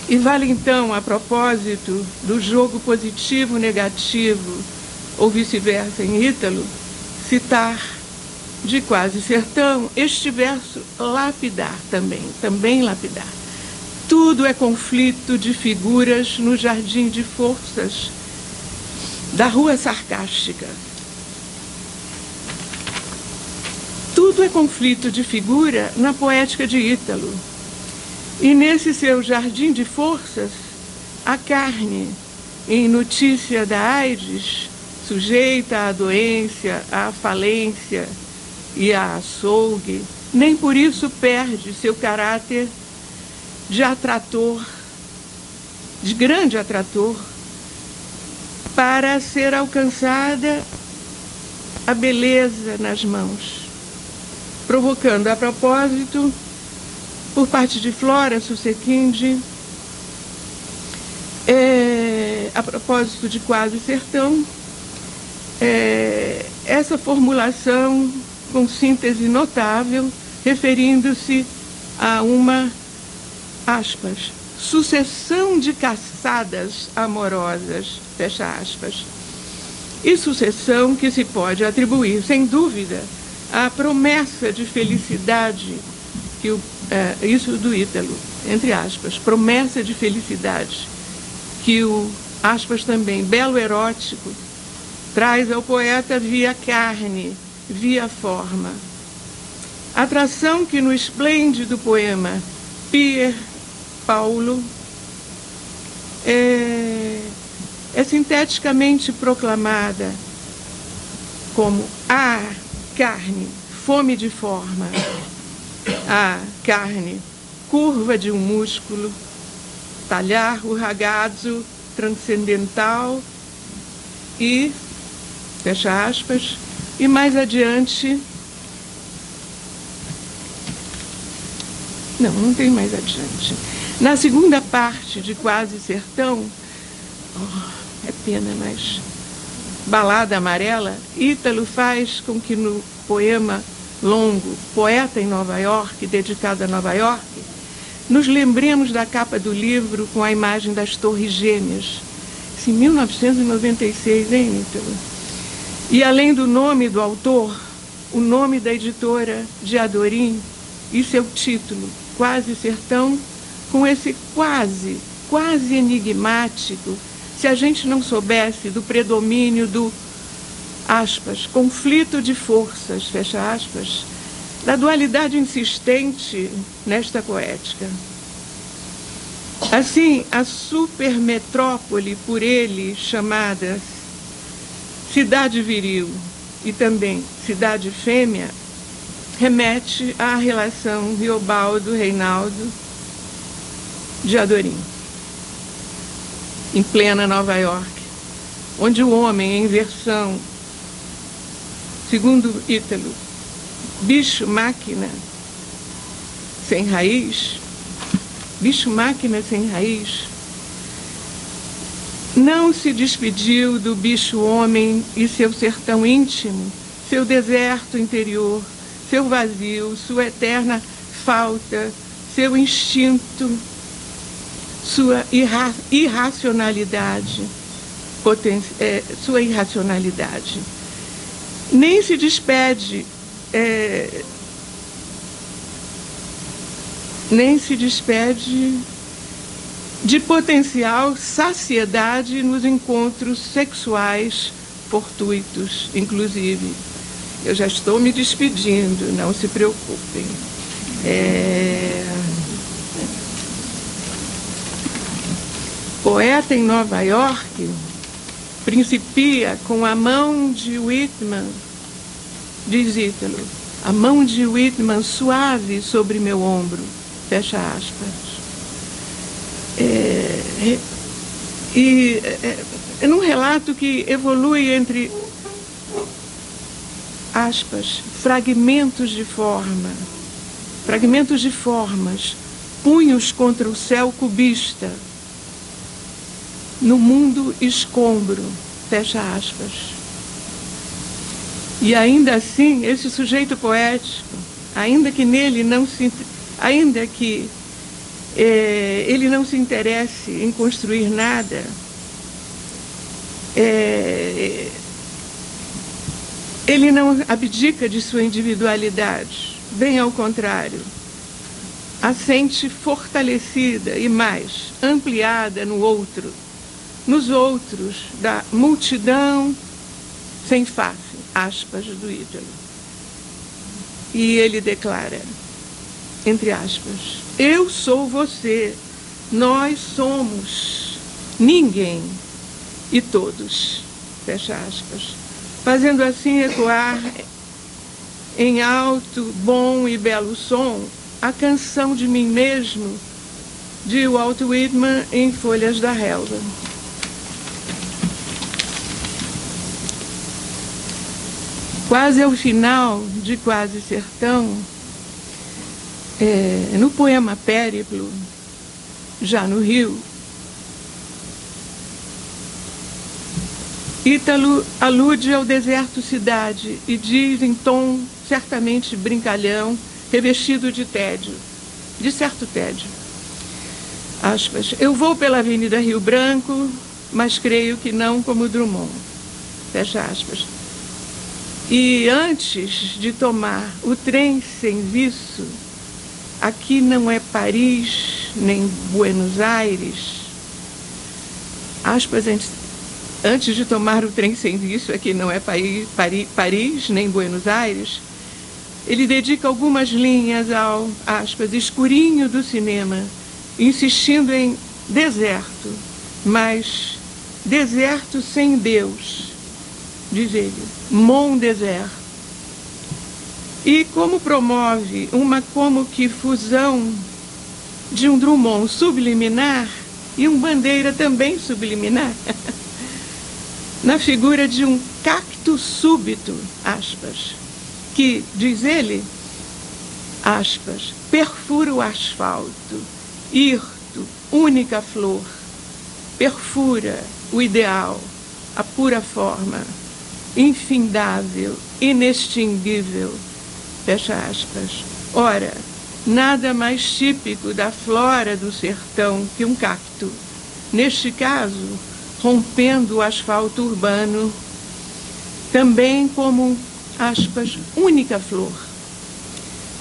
E vale então, a propósito do jogo positivo-negativo, ou vice-versa em Ítalo, citar de Quase Sertão este verso lapidar também lapidar. Tudo é conflito de figuras no jardim de forças da rua sarcástica. Tudo é conflito de figura na poética de Ítalo. E nesse seu jardim de forças, a carne, em notícia da AIDS, sujeita à doença, à falência e à açougue, nem por isso perde seu caráter de atrator, de grande atrator, para ser alcançada a beleza nas mãos, provocando a propósito, por parte de Flora Susequinde, a propósito de Quase Sertão, essa formulação com síntese notável, referindo-se a uma, aspas, sucessão de caçadas amorosas, fecha aspas, e sucessão que se pode atribuir, sem dúvida, à promessa de felicidade, que isso do Ítalo, entre aspas, promessa de felicidade, que o, aspas também, belo erótico, traz ao poeta via carne, via forma. Atração que no esplêndido poema Pier Paulo é sinteticamente proclamada como a carne, fome de forma, a carne, curva de um músculo, talhar o ragazzo transcendental e, fecha aspas, e mais adiante, não tem mais adiante. Na segunda parte de Quase Sertão, é pena, mas Balada Amarela, Ítalo faz com que no poema longo Poeta em Nova York, dedicado a Nova York, nos lembremos da capa do livro com a imagem das Torres Gêmeas. Isso em 1996, hein, Ítalo? E além do nome do autor, o nome da editora de Adorim e seu título, Quase Sertão, com esse quase enigmático, se a gente não soubesse do predomínio do, aspas, conflito de forças, fecha aspas, da dualidade insistente nesta poética. Assim, a supermetrópole, por ele chamada cidade viril e também cidade fêmea, remete à relação Riobaldo-Reinaldo de Adorim, em plena Nova York, onde o homem em versão, segundo Ítalo, bicho-máquina sem raiz, bicho-máquina sem raiz, não se despediu do bicho-homem e seu sertão íntimo, seu deserto interior, seu vazio, sua eterna falta, seu instinto, sua irracionalidade, sua irracionalidade. Nem se despede, de potencial saciedade nos encontros sexuais fortuitos, inclusive. Eu já estou me despedindo, não se preocupem. Poeta em Nova York principia com a mão de Whitman, diz Ítalo, a mão de Whitman suave sobre meu ombro, fecha aspas. Num relato que evolui entre, aspas, fragmentos de formas, punhos contra o céu cubista, no mundo escombro, fecha aspas. E ainda assim, esse sujeito poético, ainda que ele não se interesse em construir nada, ele não abdica de sua individualidade, bem ao contrário, a sente fortalecida e mais ampliada no outro, nos outros da multidão sem face, aspas, do Ítalo. E ele declara, entre aspas, eu sou você, nós somos, ninguém e todos, fecha aspas, fazendo assim ecoar em alto, bom e belo som a canção de mim mesmo, de Walt Whitman, em Folhas da Relva. Quase ao final de Quase Sertão, no poema Périplo, já no Rio, Ítalo alude ao deserto cidade e diz em tom certamente brincalhão, revestido de tédio, de certo tédio. Aspas, eu vou pela Avenida Rio Branco, mas creio que não como Drummond. Fecha aspas. E antes de tomar o trem sem viço, aqui não é Paris, nem Buenos Aires. Aspas, antes de tomar o trem sem viço, aqui não é Paris, nem Buenos Aires, ele dedica algumas linhas ao, aspas, escurinho do cinema, insistindo em deserto, mas deserto sem Deus, diz ele, mon désert. E como promove uma como que fusão de um Drummond subliminar e um Bandeira também subliminar, na figura de um cacto súbito, aspas, que, diz ele, aspas, perfura o asfalto, hirto, única flor, perfura o ideal, a pura forma, infindável, inextinguível, fecha aspas. Ora, nada mais típico da flora do sertão que um cacto, neste caso, rompendo o asfalto urbano, também como, aspas, única flor.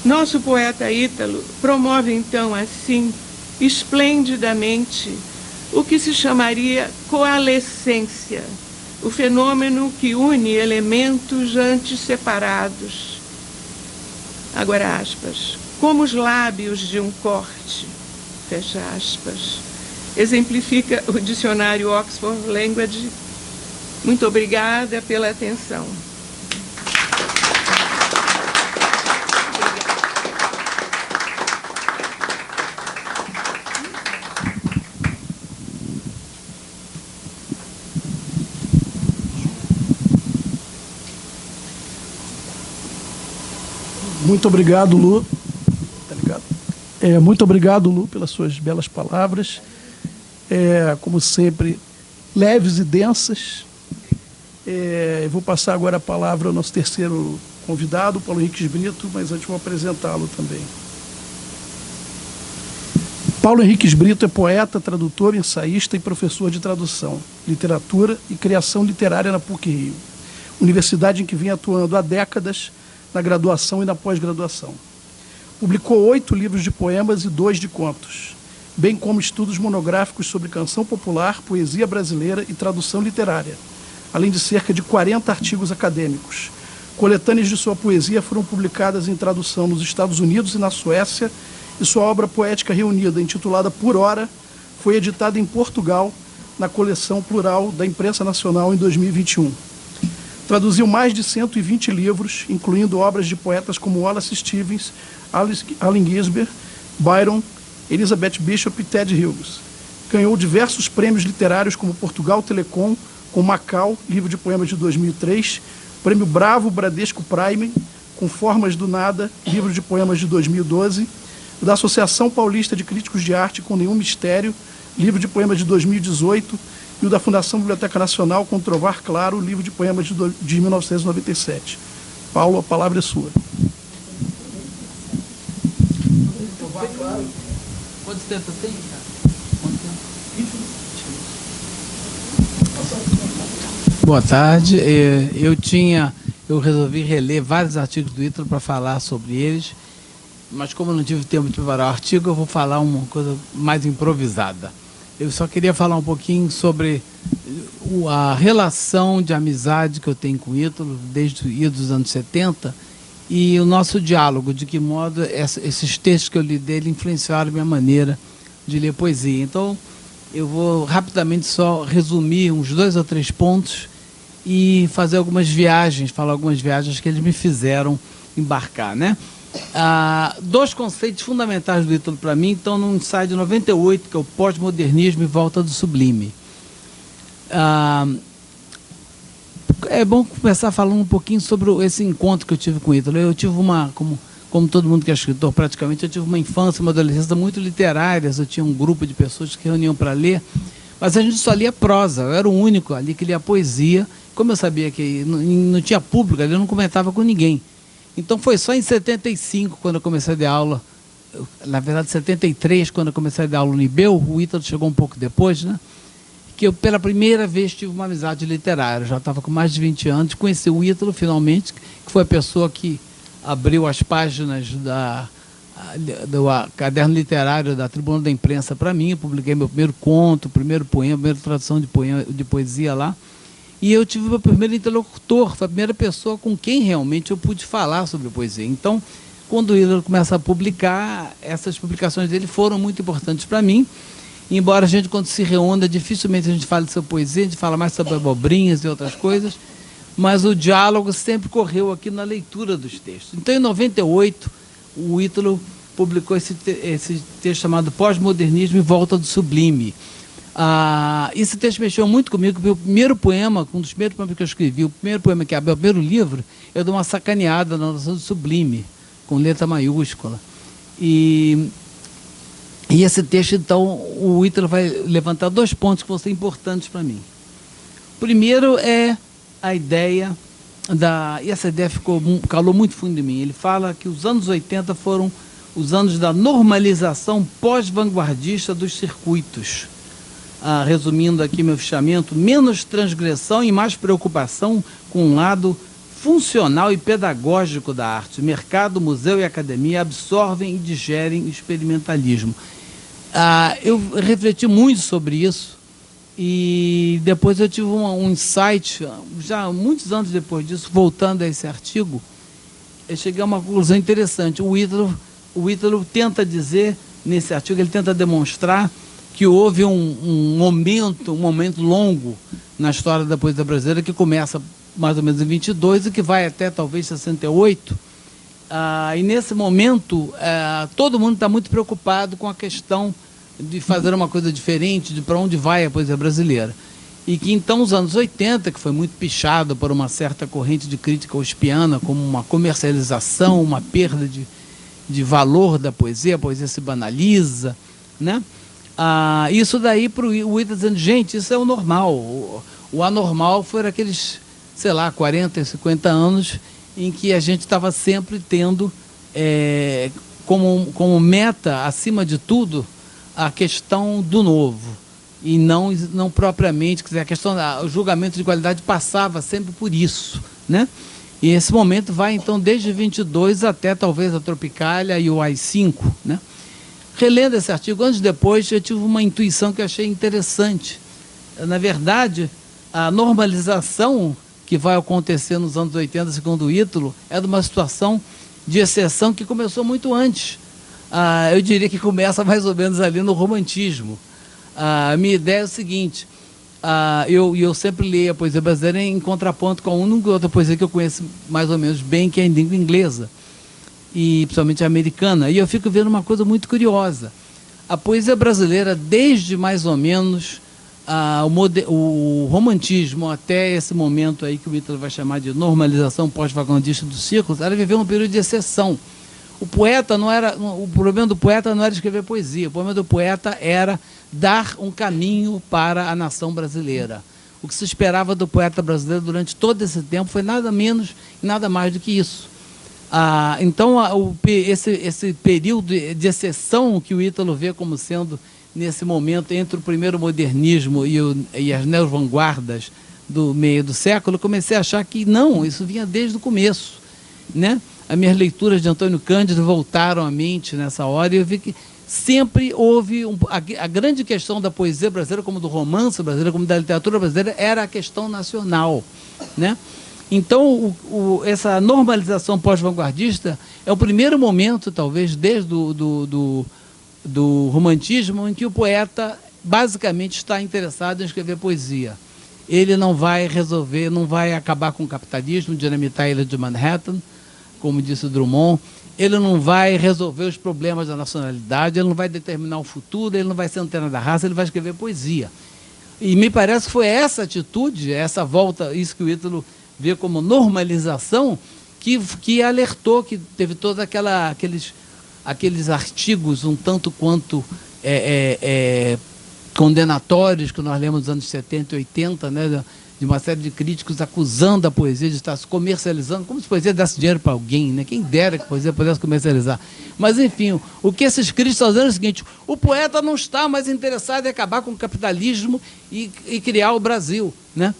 Nosso poeta Ítalo promove, então, assim, esplendidamente, o que se chamaria coalescência, o fenômeno que une elementos antes separados. Agora, aspas, como os lábios de um corte, fecha aspas, exemplifica o dicionário Oxford Language. Muito obrigada pela atenção. Muito obrigado, Lu. Tá ligado? Muito obrigado, Lu, pelas suas belas palavras. Como sempre, leves e densas. Eu vou passar agora a palavra ao nosso terceiro convidado, Paulo Henriques Brito, mas antes vou apresentá-lo também. Paulo Henriques Brito é poeta, tradutor, ensaísta e professor de tradução, literatura e criação literária na PUC-Rio, universidade em que vem atuando há décadas na graduação e na pós-graduação. Publicou 8 livros de poemas e 2 de contos, bem como estudos monográficos sobre canção popular, poesia brasileira e tradução literária, além de cerca de 40 artigos acadêmicos. Coletâneas de sua poesia foram publicadas em tradução nos Estados Unidos e na Suécia, e sua obra poética reunida, intitulada Por Hora, foi editada em Portugal, na coleção Plural da Imprensa Nacional em 2021. Traduziu mais de 120 livros, incluindo obras de poetas como Wallace Stevens, Allen Ginsberg, Byron, Elizabeth Bishop e Ted Hughes. Ganhou diversos prêmios literários como Portugal Telecom, com Macau, livro de poemas de 2003, Prêmio Bravo Bradesco Prime, com Formas do Nada, livro de poemas de 2012, da Associação Paulista de Críticos de Arte, Com Nenhum Mistério, livro de poemas de 2018, e o da Fundação Biblioteca Nacional, Com Trovar Claro, livro de poemas de 1997. Paulo, a palavra é sua. Trovar Claro. Quanto tempo tem, cara? Quanto tempo? Boa tarde. Eu resolvi reler vários artigos do Ítalo para falar sobre eles, mas como eu não tive tempo de preparar o artigo, eu vou falar uma coisa mais improvisada. Eu só queria falar um pouquinho sobre a relação de amizade que eu tenho com o Ítalo desde os anos 70 e o nosso diálogo, de que modo esses textos que eu li dele influenciaram a minha maneira de ler poesia. Então, Eu vou rapidamente só resumir uns 2 ou 3 pontos e fazer algumas viagens, falar algumas viagens que eles me fizeram embarcar, né? 2 conceitos fundamentais do Ítalo para mim estão num ensaio de 98, que é o pós-modernismo e volta do sublime. É bom começar falando um pouquinho sobre esse encontro que eu tive com o Ítalo. Eu tive como todo mundo que é escritor praticamente, eu tive uma infância, uma adolescência muito literárias, eu tinha um grupo de pessoas que se reuniam para ler, mas a gente só lia prosa, eu era o único ali que lia poesia. Como eu sabia que não tinha público ali, eu não comentava com ninguém. Então foi só em 75, quando eu comecei a dar aula, na verdade 73, quando eu comecei a dar aula no IBEU, o Ítalo chegou um pouco depois, né? Que eu pela primeira vez tive uma amizade literária. Eu já estava com mais de 20 anos, conheci o Ítalo finalmente, que foi a pessoa que abriu as páginas do caderno literário da Tribuna da Imprensa para mim. Eu publiquei meu primeiro conto, primeiro poema, primeira tradução de poesia lá. E eu tive meu primeiro interlocutor, foi a primeira pessoa com quem realmente eu pude falar sobre poesia. Então, quando o Ítalo começa a publicar, essas publicações dele foram muito importantes para mim. Embora a gente, quando se reúna, dificilmente a gente fale sobre poesia, a gente fala mais sobre abobrinhas e outras coisas, mas o diálogo sempre correu aqui na leitura dos textos. Então, em 98, o Ítalo publicou esse texto chamado Pós-Modernismo e Volta do Sublime. Esse texto mexeu muito comigo, porque o primeiro poema, um dos primeiros poemas que eu escrevi, o primeiro poema que abriu o primeiro livro, eu dou uma sacaneada na noção do sublime, com letra maiúscula. E esse texto, então, o Ítalo vai levantar 2 pontos que vão ser importantes para mim. Primeiro é a ideia e essa ideia calou muito fundo em mim. Ele fala que os anos 80 foram os anos da normalização pós-vanguardista dos circuitos. Resumindo aqui meu fichamento, menos transgressão e mais preocupação com um lado funcional e pedagógico da arte. Mercado, museu e academia absorvem e digerem o experimentalismo. Eu refleti muito sobre isso e depois eu tive um insight, já muitos anos depois disso, voltando a esse artigo, eu cheguei a uma conclusão interessante. O Ítalo tenta dizer, nesse artigo, ele tenta demonstrar que houve um momento longo na história da poesia brasileira, que começa mais ou menos em 22 e que vai até talvez 68. E nesse momento, todo mundo está muito preocupado com a questão de fazer uma coisa diferente, de para onde vai a poesia brasileira. E que então os anos 80, que foi muito pichado por uma certa corrente de crítica auspiana, como uma comercialização, uma perda de valor da poesia, a poesia se banaliza, né? Isso daí para o Ítalo dizendo, gente, isso é o normal. O anormal foram aqueles, sei lá, 40, 50 anos em que a gente estava sempre tendo como meta, acima de tudo, a questão do novo. E não propriamente, quer dizer, a questão do julgamento de qualidade passava sempre por isso, né? E esse momento vai, então, desde 22 até talvez a Tropicália e o AI-5, né? Relendo esse artigo, anos depois, eu tive uma intuição que eu achei interessante. Na verdade, a normalização que vai acontecer nos anos 80, segundo o Ítalo, é de uma situação de exceção que começou muito antes. Eu diria que começa mais ou menos ali no romantismo. A minha ideia é o seguinte, eu sempre leio a poesia brasileira em contraponto com a única outra poesia que eu conheço mais ou menos bem, que é em língua inglesa, e principalmente a americana, e eu fico vendo uma coisa muito curiosa. A poesia brasileira, desde mais ou menos o romantismo até esse momento aí que o Ítalo vai chamar de normalização pós-vanguardista dos círculos, ela viveu um período de exceção. O problema do poeta não era escrever poesia, o problema do poeta era dar um caminho para a nação brasileira. O que se esperava do poeta brasileiro durante todo esse tempo foi nada menos e nada mais do que isso. Então, esse período de exceção que o Ítalo vê como sendo, nesse momento, entre o primeiro modernismo e as neovanguardas do meio do século, eu comecei a achar que não, isso vinha desde o começo, né? As minhas leituras de Antônio Cândido voltaram à mente nessa hora e eu vi que sempre houve a grande questão da poesia brasileira, como do romance brasileiro, como da literatura brasileira, era a questão nacional, né? Então, essa normalização pós-vanguardista é o primeiro momento, talvez, desde do romantismo, em que o poeta basicamente está interessado em escrever poesia. Ele não vai resolver, não vai acabar com o capitalismo, dinamitar a ilha de Manhattan, como disse Drummond. Ele não vai resolver os problemas da nacionalidade, ele não vai determinar o futuro, ele não vai ser antena da raça, ele vai escrever poesia. E me parece que foi essa atitude, essa volta, isso que o Ítalo vê como normalização, que alertou, que teve todos aqueles artigos um tanto quanto condenatórios que nós lemos nos anos 70 e 80, né, de uma série de críticos acusando a poesia de estar se comercializando, como se a poesia desse dinheiro para alguém, né? Quem dera que a poesia pudesse comercializar. Mas, enfim, o que esses críticos estão dizendo é o seguinte: o poeta não está mais interessado em acabar com o capitalismo e criar o Brasil, né?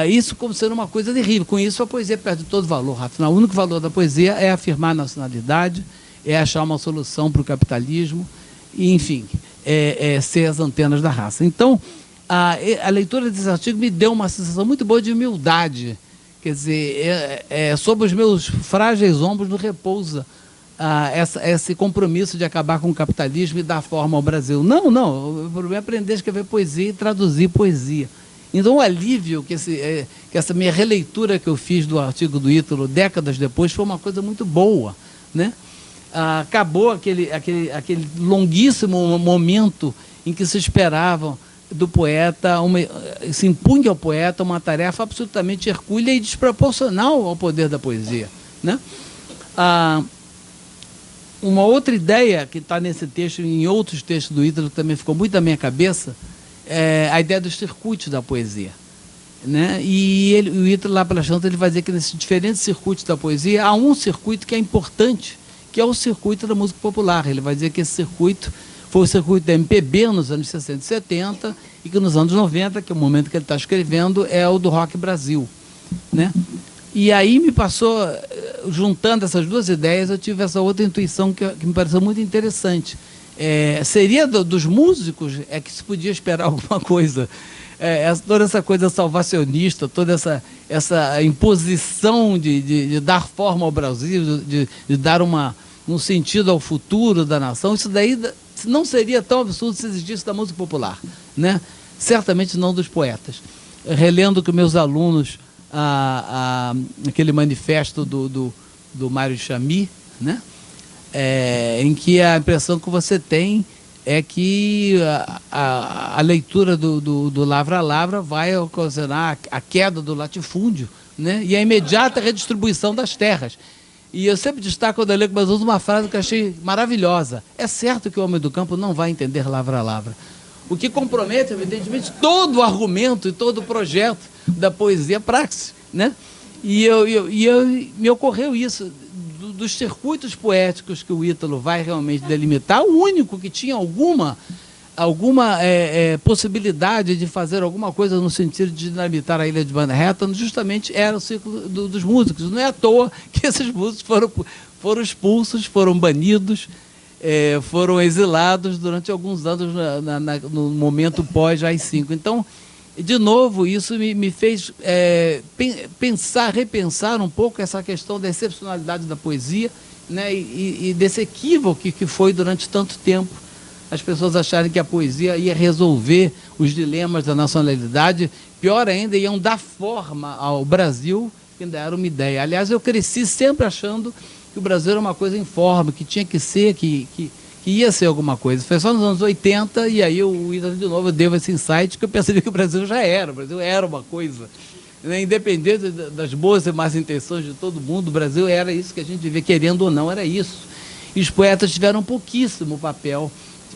Isso como sendo uma coisa terrível. Com isso, a poesia perde todo valor. Afinal, o único valor da poesia é afirmar a nacionalidade, é achar uma solução para o capitalismo, e, enfim, ser as antenas da raça. Então, a leitura desse artigo me deu uma sensação muito boa de humildade. Quer dizer, sobre os meus frágeis ombros não repousa esse compromisso de acabar com o capitalismo e dar forma ao Brasil. Não, o problema é aprender a escrever poesia e traduzir poesia. Então, o alívio que essa minha releitura que eu fiz do artigo do Ítalo, décadas depois, foi uma coisa muito boa, né? Acabou aquele longuíssimo momento em que se esperava do poeta, se impunha ao poeta uma tarefa absolutamente hercúlea e desproporcional ao poder da poesia, né? Uma outra ideia que está nesse texto e em outros textos do Ítalo, que também ficou muito na minha cabeça, é a ideia dos circuitos da poesia, né? E o Ítalo, lá pelas tantas, ele vai dizer que nesses diferentes circuitos da poesia, há um circuito que é importante, que é o circuito da música popular. Ele vai dizer que esse circuito foi o circuito da MPB nos anos 60 e 70, e que nos anos 90, que é o momento que ele está escrevendo, é o do Rock Brasil, né? E aí me passou, juntando essas duas ideias, eu tive essa outra intuição que me pareceu muito interessante. Seria dos músicos que se podia esperar alguma coisa. Toda essa coisa salvacionista, toda essa imposição de dar forma ao Brasil, de dar um sentido ao futuro da nação, isso daí não seria tão absurdo se existisse da música popular, né? Certamente não dos poetas. Relendo que meus alunos, aquele manifesto do Mário Chamy, né? Em que a impressão que você tem é que a leitura do Lavra a Lavra vai ocasionar a queda do latifúndio, né? E a imediata redistribuição das terras. E eu sempre destaco quando eu leio, mas uso uma frase que eu achei maravilhosa: é certo que o homem do campo não vai entender Lavra a Lavra. O que compromete, evidentemente, todo o argumento e todo o projeto da poesia praxe, né? E me ocorreu isso, dos circuitos poéticos que o Ítalo vai realmente delimitar, o único que tinha alguma possibilidade de fazer alguma coisa no sentido de dinamitar a ilha de Manhattan, justamente era o ciclo dos músicos. Não é à toa que esses músicos foram expulsos, foram banidos, foram exilados durante alguns anos no momento pós-AI-5. Então, de novo, isso me fez repensar um pouco essa questão da excepcionalidade da poesia, né, e desse equívoco que foi durante tanto tempo as pessoas acharem que a poesia ia resolver os dilemas da nacionalidade. Pior ainda, iam dar forma ao Brasil, que ainda era uma ideia. Aliás, eu cresci sempre achando que o Brasil era uma coisa informe, que tinha que ser, que ia ser alguma coisa. Foi só nos anos 80, e aí de novo eu devo esse insight, que eu percebi que o Brasil já era. O Brasil era uma coisa, né? Independente das boas e más intenções de todo mundo, o Brasil era isso que a gente vivia, querendo ou não, era isso. E os poetas tiveram pouquíssimo papel,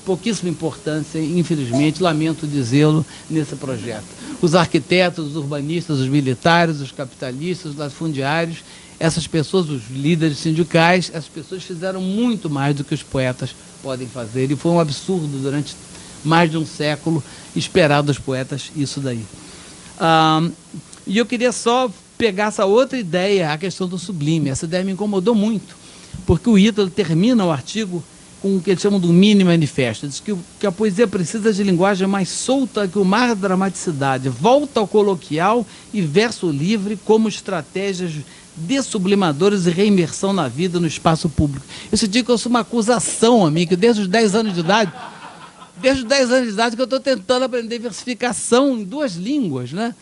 pouquíssima importância, infelizmente, lamento dizê-lo, nesse projeto. Os arquitetos, os urbanistas, os militares, os capitalistas, os latifundiários, essas pessoas, os líderes sindicais, essas pessoas fizeram muito mais do que os poetas podem fazer, e foi um absurdo durante mais de um século esperar dos poetas isso daí. E eu queria só pegar essa outra ideia, a questão do sublime. Essa ideia me incomodou muito, porque o Ítalo termina o artigo com o que eles chamam do mini manifesto. Diz que a poesia precisa de linguagem mais solta que o mar da dramaticidade, volta ao coloquial e verso livre como estratégias dessublimadoras e reimersão na vida, no espaço público. Isso diz que eu sou uma acusação a mim, que desde os 10 anos de idade desde os 10 anos de idade que eu estou tentando aprender versificação em 2 línguas, né?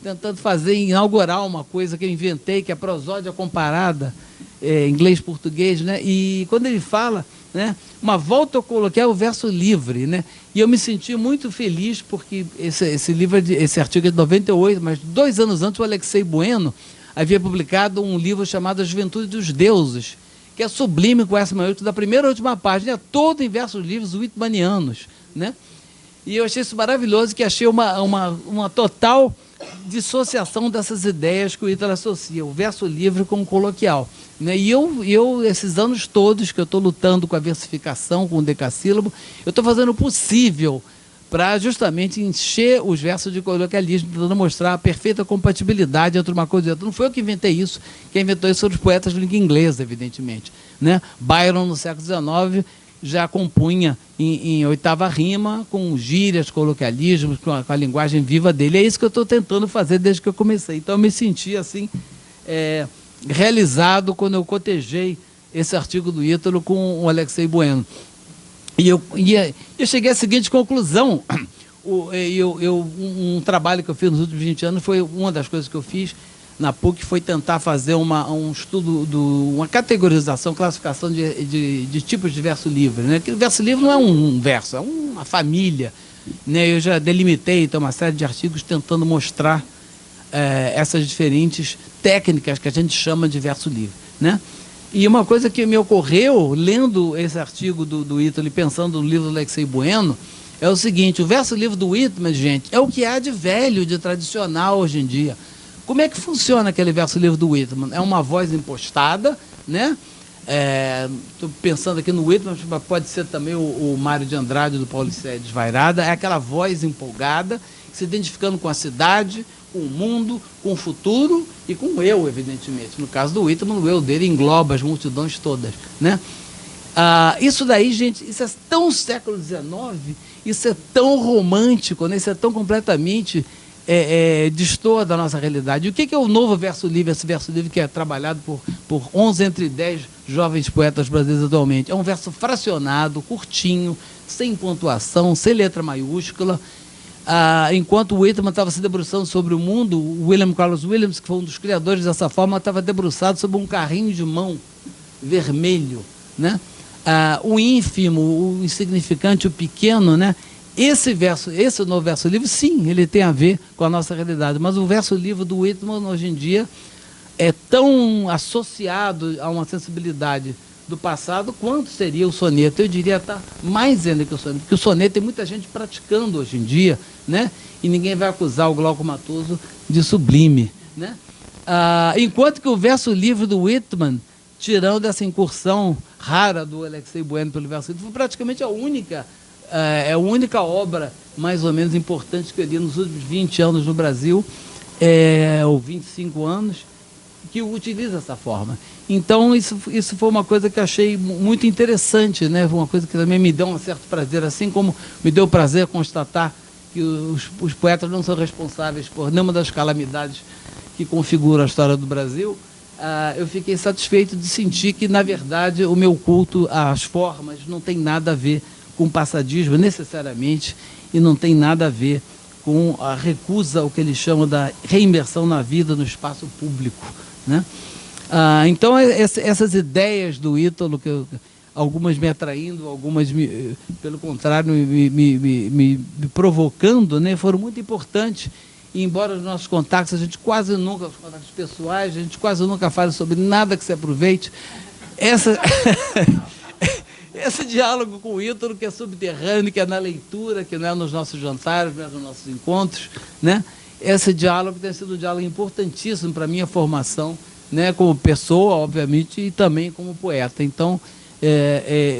Tentando inaugurar uma coisa que eu inventei, que é a prosódia comparada, inglês-português, né? E quando ele fala, né, uma volta ao coloquial, o verso livre, né? E eu me senti muito feliz porque esse artigo é de 98, mas 2 anos antes o Alexei Bueno havia publicado um livro chamado A Juventude dos Deuses, que é sublime com essa maior, da primeira à última página, é todo em versos livres whitmanianos, né? E eu achei isso maravilhoso, que achei uma total dissociação dessas ideias que o Ítalo associa, o verso livre com o coloquial, né? E eu, esses anos todos que eu estou lutando com a versificação, com o decassílabo, eu estou fazendo o possível para justamente encher os versos de coloquialismo, tentando mostrar a perfeita compatibilidade entre uma coisa e outra. Não foi eu que inventei isso, quem inventou isso foram os poetas de língua inglesa, evidentemente, né? Byron, no século XIX, já compunha em 8ª rima, com gírias, coloquialismos, com a linguagem viva dele. É isso que eu estou tentando fazer desde que eu comecei. Então, eu me senti assim, realizado quando eu cotejei esse artigo do Ítalo com o Alexei Bueno. E eu cheguei à seguinte conclusão. Um trabalho que eu fiz nos últimos 20 anos foi uma das coisas que eu fiz na PUC, foi tentar fazer um estudo, uma categorização, classificação de tipos de verso livre, né? Que o verso livre não é um verso, é uma família, né? Eu já delimitei então, uma série de artigos tentando mostrar essas diferentes técnicas que a gente chama de verso livre, né? E uma coisa que me ocorreu, lendo esse artigo do Ítalo e pensando no livro do Alexei Bueno, é o seguinte: o verso livre do Whitman, gente, é o que há de velho, de tradicional hoje em dia. Como é que funciona aquele verso livre do Whitman? É uma voz impostada, né? Estou pensando aqui no Whitman, mas pode ser também o Mário de Andrade, do Paulicéia Desvairada. É aquela voz empolgada, se identificando com a cidade, com o mundo, com o futuro e com o eu, evidentemente. No caso do Whitman, o eu dele engloba as multidões todas, né? Isso daí, gente, isso é tão século XIX, isso é tão romântico, né? Isso é tão completamente destoa da nossa realidade. E o que é o novo verso livre, esse verso livre que é trabalhado por 11 entre 10 jovens poetas brasileiros atualmente? É um verso fracionado, curtinho, sem pontuação, sem letra maiúscula. Enquanto o Whitman estava se debruçando sobre o mundo, o William Carlos Williams, que foi um dos criadores dessa forma, estava debruçado sobre um carrinho de mão vermelho, né? O ínfimo, o insignificante, o pequeno, né? Esse novo verso livre, sim, ele tem a ver com a nossa realidade, mas o verso livre do Whitman, hoje em dia, é tão associado a uma sensibilidade do passado quanto seria o soneto. Eu diria até mais ainda que o soneto, porque o soneto tem muita gente praticando hoje em dia, né? E ninguém vai acusar o Glauco Matoso de sublime, né? Enquanto que o verso livre do Whitman, tirando essa incursão rara do Alexei Bueno pelo verso livre, foi praticamente a única obra mais ou menos importante que eu li nos últimos 20 anos no Brasil, ou 25 anos, que utiliza essa forma. Então, isso foi uma coisa que eu achei muito interessante, né? Foi uma coisa que também me deu um certo prazer, assim como me deu prazer constatar que os poetas não são responsáveis por nenhuma das calamidades que configuram a história do Brasil. Eu fiquei satisfeito de sentir que, na verdade, o meu culto às formas não tem nada a ver com passadismo, necessariamente, e não tem nada a ver com a recusa, o que eles chamam da reimersão na vida, no espaço público, né? Então, essas ideias do Ítalo, algumas me atraindo, algumas, pelo contrário, me provocando, né, foram muito importantes. E, embora os nossos contatos, os contatos pessoais, a gente quase nunca fale sobre nada que se aproveite, esse diálogo com o Ítalo, que é subterrâneo, que é na leitura, que não é nos nossos jantares, não é nos nossos encontros, né? Esse diálogo tem sido um diálogo importantíssimo para a minha formação, né, como pessoa, obviamente, e também como poeta. Então,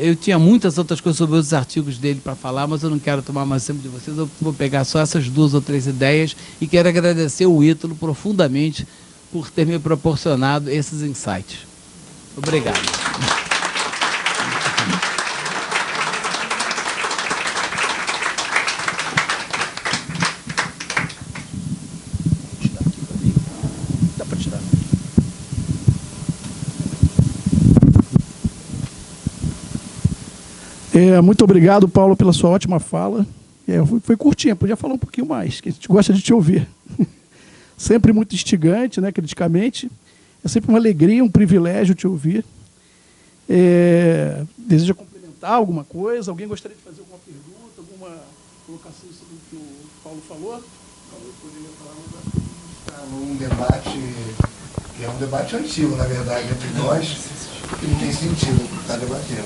eu tinha muitas outras coisas sobre os artigos dele para falar, mas eu não quero tomar mais tempo de vocês, eu vou pegar só essas 2 ou 3 ideias e quero agradecer o Ítalo profundamente por ter me proporcionado esses insights. Obrigado. Muito obrigado, Paulo, pela sua ótima fala. Foi curtinha, podia falar um pouquinho mais, que a gente gosta de te ouvir. Sempre muito instigante, né, criticamente. É sempre uma alegria, um privilégio te ouvir. Deseja complementar alguma coisa? Alguém gostaria de fazer alguma pergunta, alguma colocação sobre o que o Paulo falou? Eu poderia falar, mas está num debate, que é um debate antigo, na verdade, entre nós, que não tem sentido estar debatendo.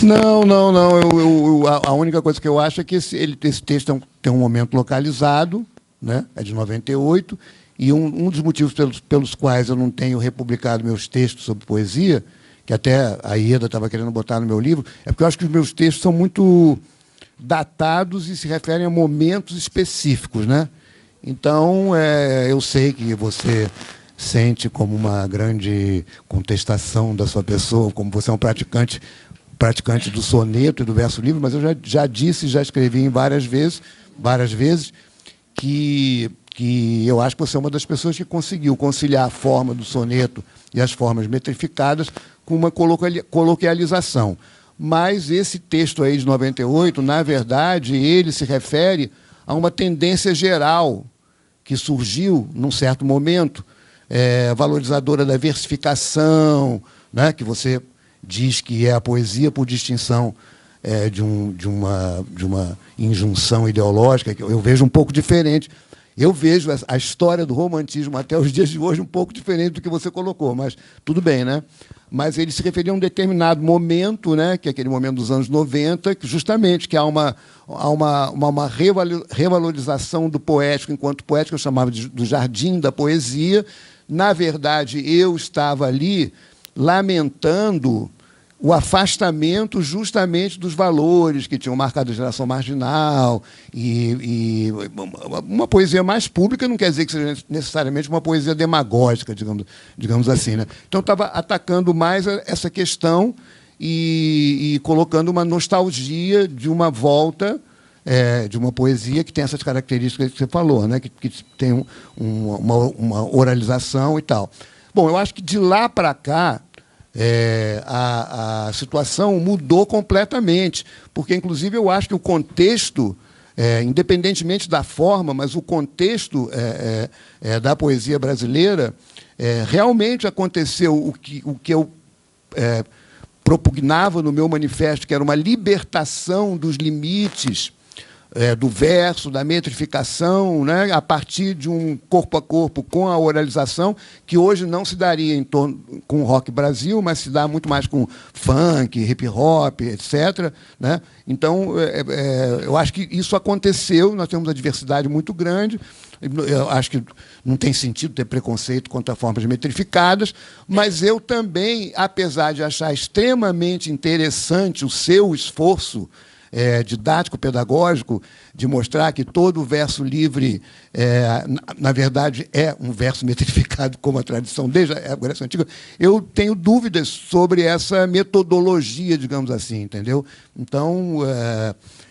Não. A única coisa que eu acho é que esse texto tem um momento localizado, né? É de 98, e um dos motivos pelos quais eu não tenho republicado meus textos sobre poesia, que até a Ieda estava querendo botar no meu livro, é porque eu acho que os meus textos são muito datados e se referem a momentos específicos, né? Então, eu sei que você sente como uma grande contestação da sua pessoa, como você é um praticante do soneto e do verso livre, mas eu já disse, já escrevi várias vezes, que eu acho que você é uma das pessoas que conseguiu conciliar a forma do soneto e as formas metrificadas com uma coloquialização. Mas esse texto aí de 98, na verdade, ele se refere a uma tendência geral que surgiu num certo momento, valorizadora da versificação, né, que você diz que é a poesia por distinção de uma injunção ideológica, que eu vejo um pouco diferente. Eu vejo a história do romantismo até os dias de hoje um pouco diferente do que você colocou, mas tudo bem, né? Mas ele se referia a um determinado momento, né, que é aquele momento dos anos 90, que justamente que há uma revalorização do poético enquanto poético, eu chamava do jardim da poesia. Na verdade, eu estava ali lamentando o afastamento justamente dos valores que tinham marcado a geração marginal, e uma poesia mais pública não quer dizer que seja necessariamente uma poesia demagógica, digamos assim, né? Então, estava atacando mais essa questão e colocando uma nostalgia de uma volta de uma poesia que tem essas características que você falou, né? que tem uma oralização e tal. Bom, eu acho que de lá para cá, a situação mudou completamente, porque, inclusive, eu acho que o contexto, independentemente da forma, mas o contexto da poesia brasileira, realmente aconteceu o que eu propugnava no meu manifesto, que era uma libertação dos limites do verso, da metrificação, né, a partir de um corpo a corpo com a oralização, que hoje não se daria com o rock Brasil, mas se dá muito mais com funk, hip hop, etc., né? Então, eu acho que isso aconteceu, nós temos uma diversidade muito grande. Eu acho que não tem sentido ter preconceito contra formas metrificadas, mas eu também, apesar de achar extremamente interessante o seu esforço didático-pedagógico, de mostrar que todo verso livre, na verdade, é um verso metrificado como a tradição desde a Grécia Antiga, eu tenho dúvidas sobre essa metodologia, digamos assim, entendeu? Então,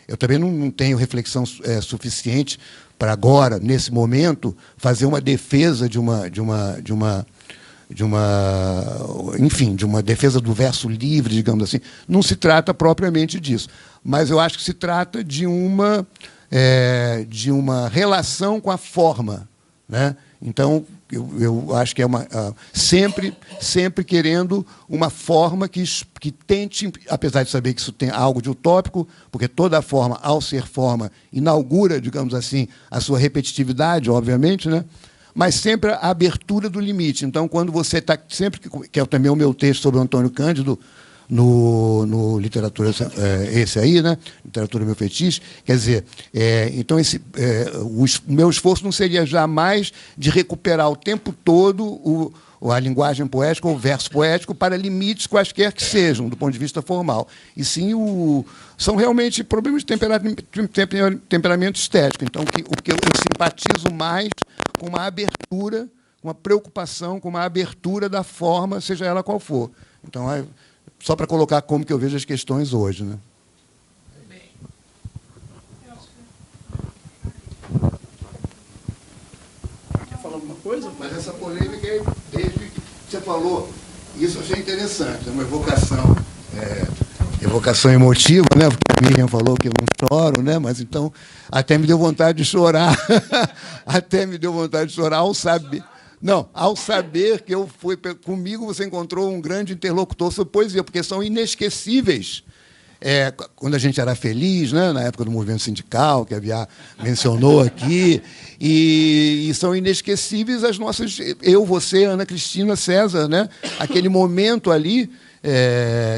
eu também não tenho reflexão suficiente para agora, nesse momento, fazer uma defesa de uma defesa do verso livre, digamos assim. Não se trata propriamente disso, mas eu acho que se trata de uma relação com a forma, né? Então, eu acho que sempre querendo uma forma que tente, apesar de saber que isso tem algo de utópico, porque toda forma, ao ser forma, inaugura, digamos assim, a sua repetitividade, obviamente, né? Mas sempre a abertura do limite. Então, quando você está sempre, que é também o meu texto sobre o Antônio Cândido, no Literatura, esse aí, né? Literatura Meu Fetiche, quer dizer, então o meu esforço não seria jamais de recuperar o tempo todo a linguagem poética ou o verso poético para limites quaisquer que sejam, do ponto de vista formal. E sim, são realmente problemas de temperamento estético. Então, o que eu simpatizo mais com uma abertura, uma preocupação com uma abertura da forma, seja ela qual for. Então, só para colocar como que eu vejo as questões hoje, né? Quer falar alguma coisa? Mas essa polêmica, desde que você falou Isso eu achei interessante, é uma evocação emotiva, né? Porque a Miriam falou que eu não choro, né? Mas então até me deu vontade de chorar. Até me deu vontade de chorar ao saber. Não, ao saber que eu fui comigo, você encontrou um grande interlocutor sobre poesia, porque são inesquecíveis. Quando a gente era feliz, né, na época do movimento sindical, que a Bia mencionou aqui, e são inesquecíveis as nossas... Eu, você, Ana Cristina, César, né, aquele momento ali,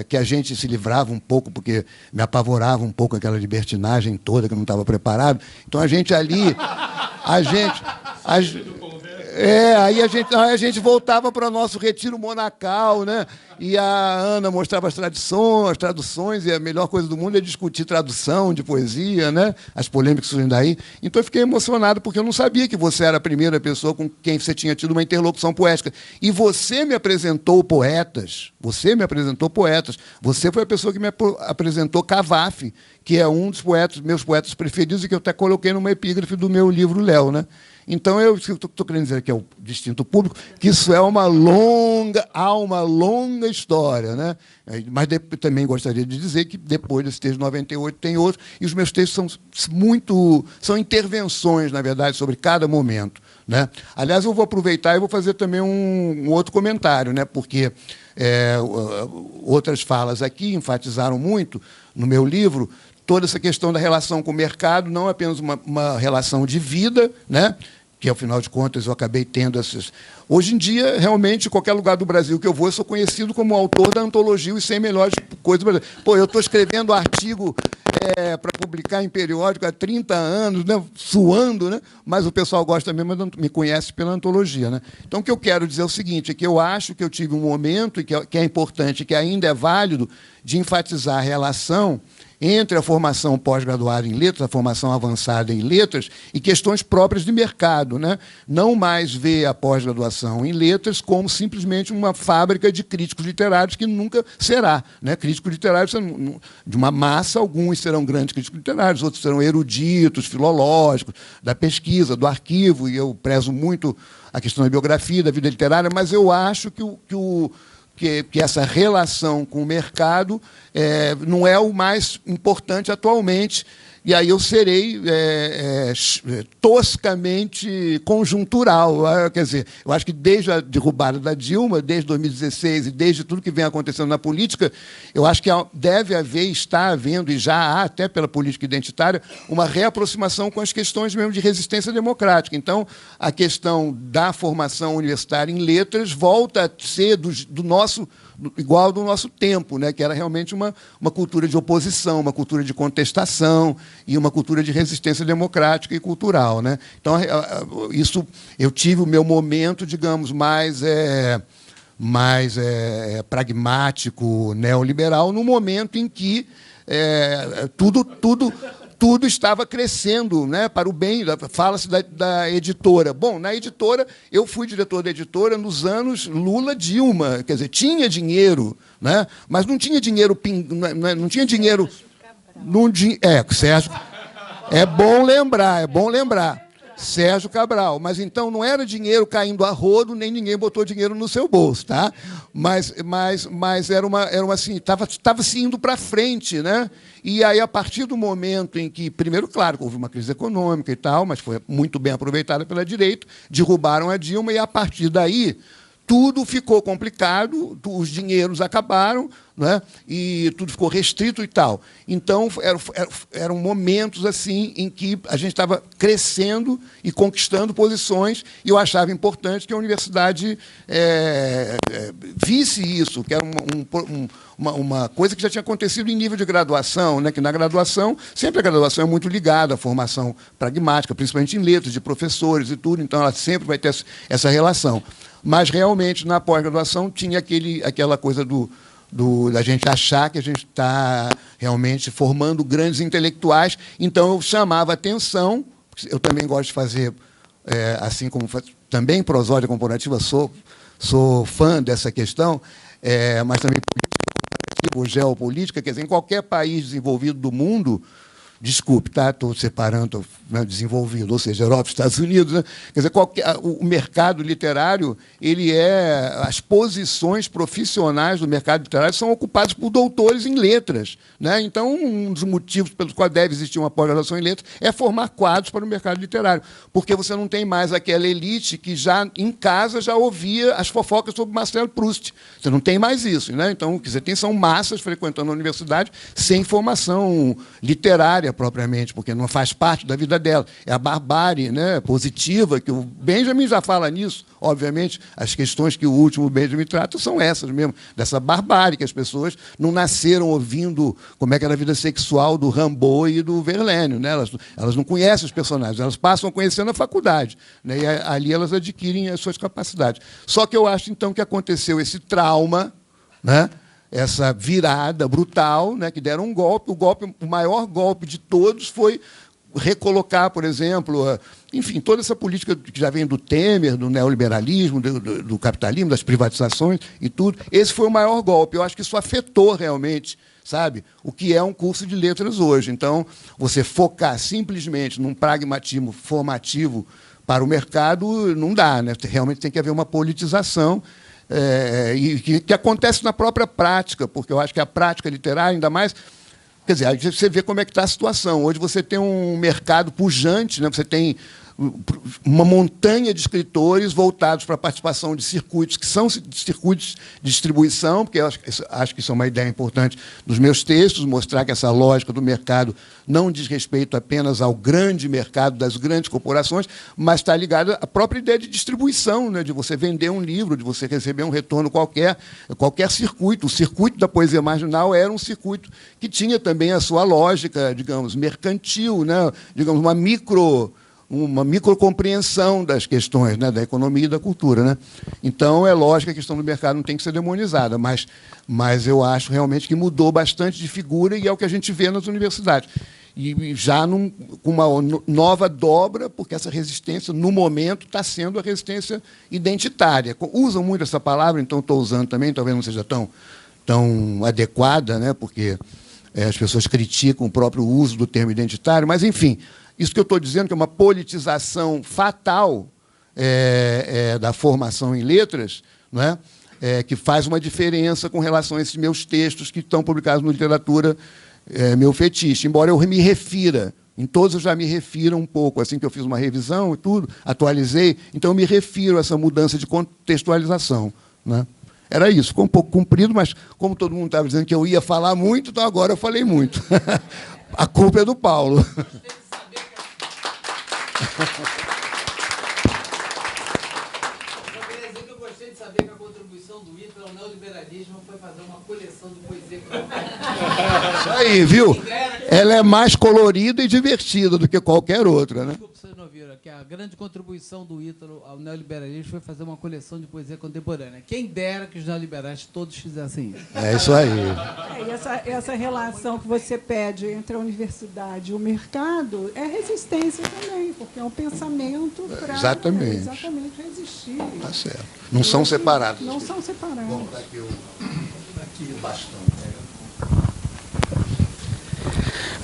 que a gente se livrava um pouco, porque me apavorava um pouco aquela libertinagem toda, que eu não estava preparado. Então, a gente ali... Aí a gente voltava para o nosso retiro monacal, né? E a Ana mostrava as traduções, e a melhor coisa do mundo é discutir tradução de poesia, né? As polêmicas surgem daí. Então eu fiquei emocionado, porque eu não sabia que você era a primeira pessoa com quem você tinha tido uma interlocução poética. E você me apresentou poetas. Você foi a pessoa que me apresentou Cavaf, que é um dos meus poetas preferidos, e que eu até coloquei numa epígrafe do meu livro Léo, né? Então, eu estou querendo dizer que é o distinto público, que isso é uma longa história, né? Mas também gostaria de dizer que depois desse texto de 98 tem outro, e os meus textos são intervenções, na verdade, sobre cada momento, né? Aliás, eu vou aproveitar e vou fazer também um outro comentário, né? Porque outras falas aqui enfatizaram muito no meu livro toda essa questão da relação com o mercado, não apenas uma relação de vida, né? Que, afinal de contas, eu acabei tendo essas... Hoje em dia, realmente, em qualquer lugar do Brasil que eu vou, eu sou conhecido como autor da antologia Os 100 Melhores Coisas do Brasil. Pô, eu estou escrevendo artigo para publicar em periódico há 30 anos, né? Suando, né? Mas o pessoal gosta mesmo, me conhece pela antologia, né? Então, o que eu quero dizer é o seguinte, é que eu acho que eu tive um momento, e que é importante, que ainda é válido, de enfatizar a relação entre a formação pós-graduada em letras, a formação avançada em letras, e questões próprias de mercado, né? Não mais ver a pós-graduação em letras como simplesmente uma fábrica de críticos literários, que nunca será, né? Críticos literários, de uma massa, alguns serão grandes críticos literários, outros serão eruditos, filológicos, da pesquisa, do arquivo, e eu prezo muito a questão da biografia, da vida literária, mas eu acho que essa relação com o mercado não é o mais importante atualmente, e aí eu serei toscamente conjuntural. Quer dizer, eu acho que desde a derrubada da Dilma, desde 2016 e desde tudo que vem acontecendo na política, eu acho que deve haver, está havendo, e já há, até pela política identitária, uma reaproximação com as questões mesmo de resistência democrática. Então, a questão da formação universitária em letras volta a ser igual ao do nosso tempo, né? Que era realmente uma cultura de oposição, uma cultura de contestação e uma cultura de resistência democrática e cultural, né? Então, isso, eu tive o meu momento, digamos, mais pragmático, neoliberal, no momento em que tudo estava crescendo, né, para o bem. Fala-se da editora. Bom, na editora, eu fui diretor da editora nos anos Lula-Dilma, quer dizer, tinha dinheiro, né, mas não tinha dinheiro... Não tinha dinheiro... Sérgio... É bom lembrar. Sérgio Cabral. Mas, então, não era dinheiro caindo a rodo, nem ninguém botou dinheiro no seu bolso, tá? Mas era assim, estava se indo para frente, né? E aí, a partir do momento em que, primeiro, claro, houve uma crise econômica e tal, mas foi muito bem aproveitada pela direita, derrubaram a Dilma, e, a partir daí, tudo ficou complicado, os dinheiros acabaram, né? E tudo ficou restrito e tal. Então, eram momentos assim em que a gente estava crescendo e conquistando posições, e eu achava importante que a universidade visse isso, que era uma coisa que já tinha acontecido em nível de graduação, né? Que na graduação, sempre a graduação é muito ligada à formação pragmática, principalmente em letras, de professores e tudo, então ela sempre vai ter essa relação. Mas, realmente, na pós-graduação, tinha aquela coisa da gente achar que a gente está realmente formando grandes intelectuais. Então, eu chamava atenção, eu também gosto de fazer, assim como também prosódia comparativa, sou fã dessa questão, mas também política comparativa ou geopolítica, quer dizer, em qualquer país desenvolvido do mundo, Desculpe, tá? Estou separando, né, desenvolvido, ou seja, Europa e Estados Unidos. Né? Quer dizer, o mercado literário, as posições profissionais do mercado literário são ocupadas por doutores em letras. Né? Então, um dos motivos pelos quais deve existir uma pós-graduação em letras é formar quadros para o mercado literário, porque você não tem mais aquela elite que já em casa já ouvia as fofocas sobre Marcel Proust. Você não tem mais isso. Né? Então, o que você tem são massas frequentando a universidade sem formação literária propriamente, porque não faz parte da vida dela. É a barbárie, né, positiva, que o Benjamin já fala nisso. Obviamente, as questões que o último Benjamin trata são essas mesmo, dessa barbárie, que as pessoas não nasceram ouvindo como é que era a vida sexual do Rimbaud e do Verlaine. Né? Elas não conhecem os personagens, elas passam a conhecer na faculdade. Né? E ali elas adquirem as suas capacidades. Só que eu acho, então, que aconteceu esse trauma, né? Essa virada brutal, né, que deram um golpe. O maior golpe de todos foi recolocar, por exemplo, enfim, toda essa política que já vem do Temer, do neoliberalismo, do capitalismo, das privatizações e tudo. Esse foi o maior golpe. Eu acho que isso afetou realmente, sabe, o que é um curso de letras hoje. Então, você focar simplesmente num pragmatismo formativo para o mercado não dá. Né? Realmente tem que haver uma politização. E que acontece na própria prática, porque eu acho que a prática literária, ainda mais... Quer dizer, aí você vê como é que está a situação. Hoje você tem um mercado pujante, né? Você tem uma montanha de escritores voltados para a participação de circuitos, que são circuitos de distribuição, porque eu acho que isso é uma ideia importante dos meus textos, mostrar que essa lógica do mercado não diz respeito apenas ao grande mercado das grandes corporações, mas está ligada à própria ideia de distribuição, né, de você vender um livro, de você receber um retorno qualquer circuito. O circuito da poesia marginal era um circuito que tinha também a sua lógica, digamos, mercantil, né, digamos, uma microcompreensão das questões, né, da economia e da cultura. Né? Então, é lógico que a questão do mercado não tem que ser demonizada, mas eu acho realmente que mudou bastante de figura e é o que a gente vê nas universidades. E já com uma nova dobra, porque essa resistência, no momento, está sendo a resistência identitária. Usam muito essa palavra, então estou usando também, talvez não seja tão adequada, né, porque as pessoas criticam o próprio uso do termo identitário, mas, enfim, isso que eu estou dizendo, que é uma politização fatal da formação em letras, não é? Que faz uma diferença com relação a esses meus textos que estão publicados no Literatura, meu fetiche. Embora eu me refira, em todos eu já me refiro um pouco, assim que eu fiz uma revisão e tudo, atualizei, então eu me refiro a essa mudança de contextualização. Né? Era isso, ficou um pouco comprido, mas como todo mundo estava dizendo que eu ia falar muito, então agora eu falei muito. A culpa é do Paulo. Eu queria dizer que eu gostei de saber que a contribuição do Ítalo ao neoliberalismo foi fazer uma coleção de poesia. Isso aí, viu? Ela é mais colorida e divertida do que qualquer outra, né? Desculpa, vocês não viram, que a grande contribuição do Ítalo ao neoliberalismo foi fazer uma coleção de poesia contemporânea. Quem dera que os neoliberais todos fizessem isso. É isso aí. E essa relação que você pede entre a universidade e o mercado é resistência também, porque é um pensamento para exatamente resistir. Tá certo. Não são separados. Não são separados. Bom, daqui o bastão.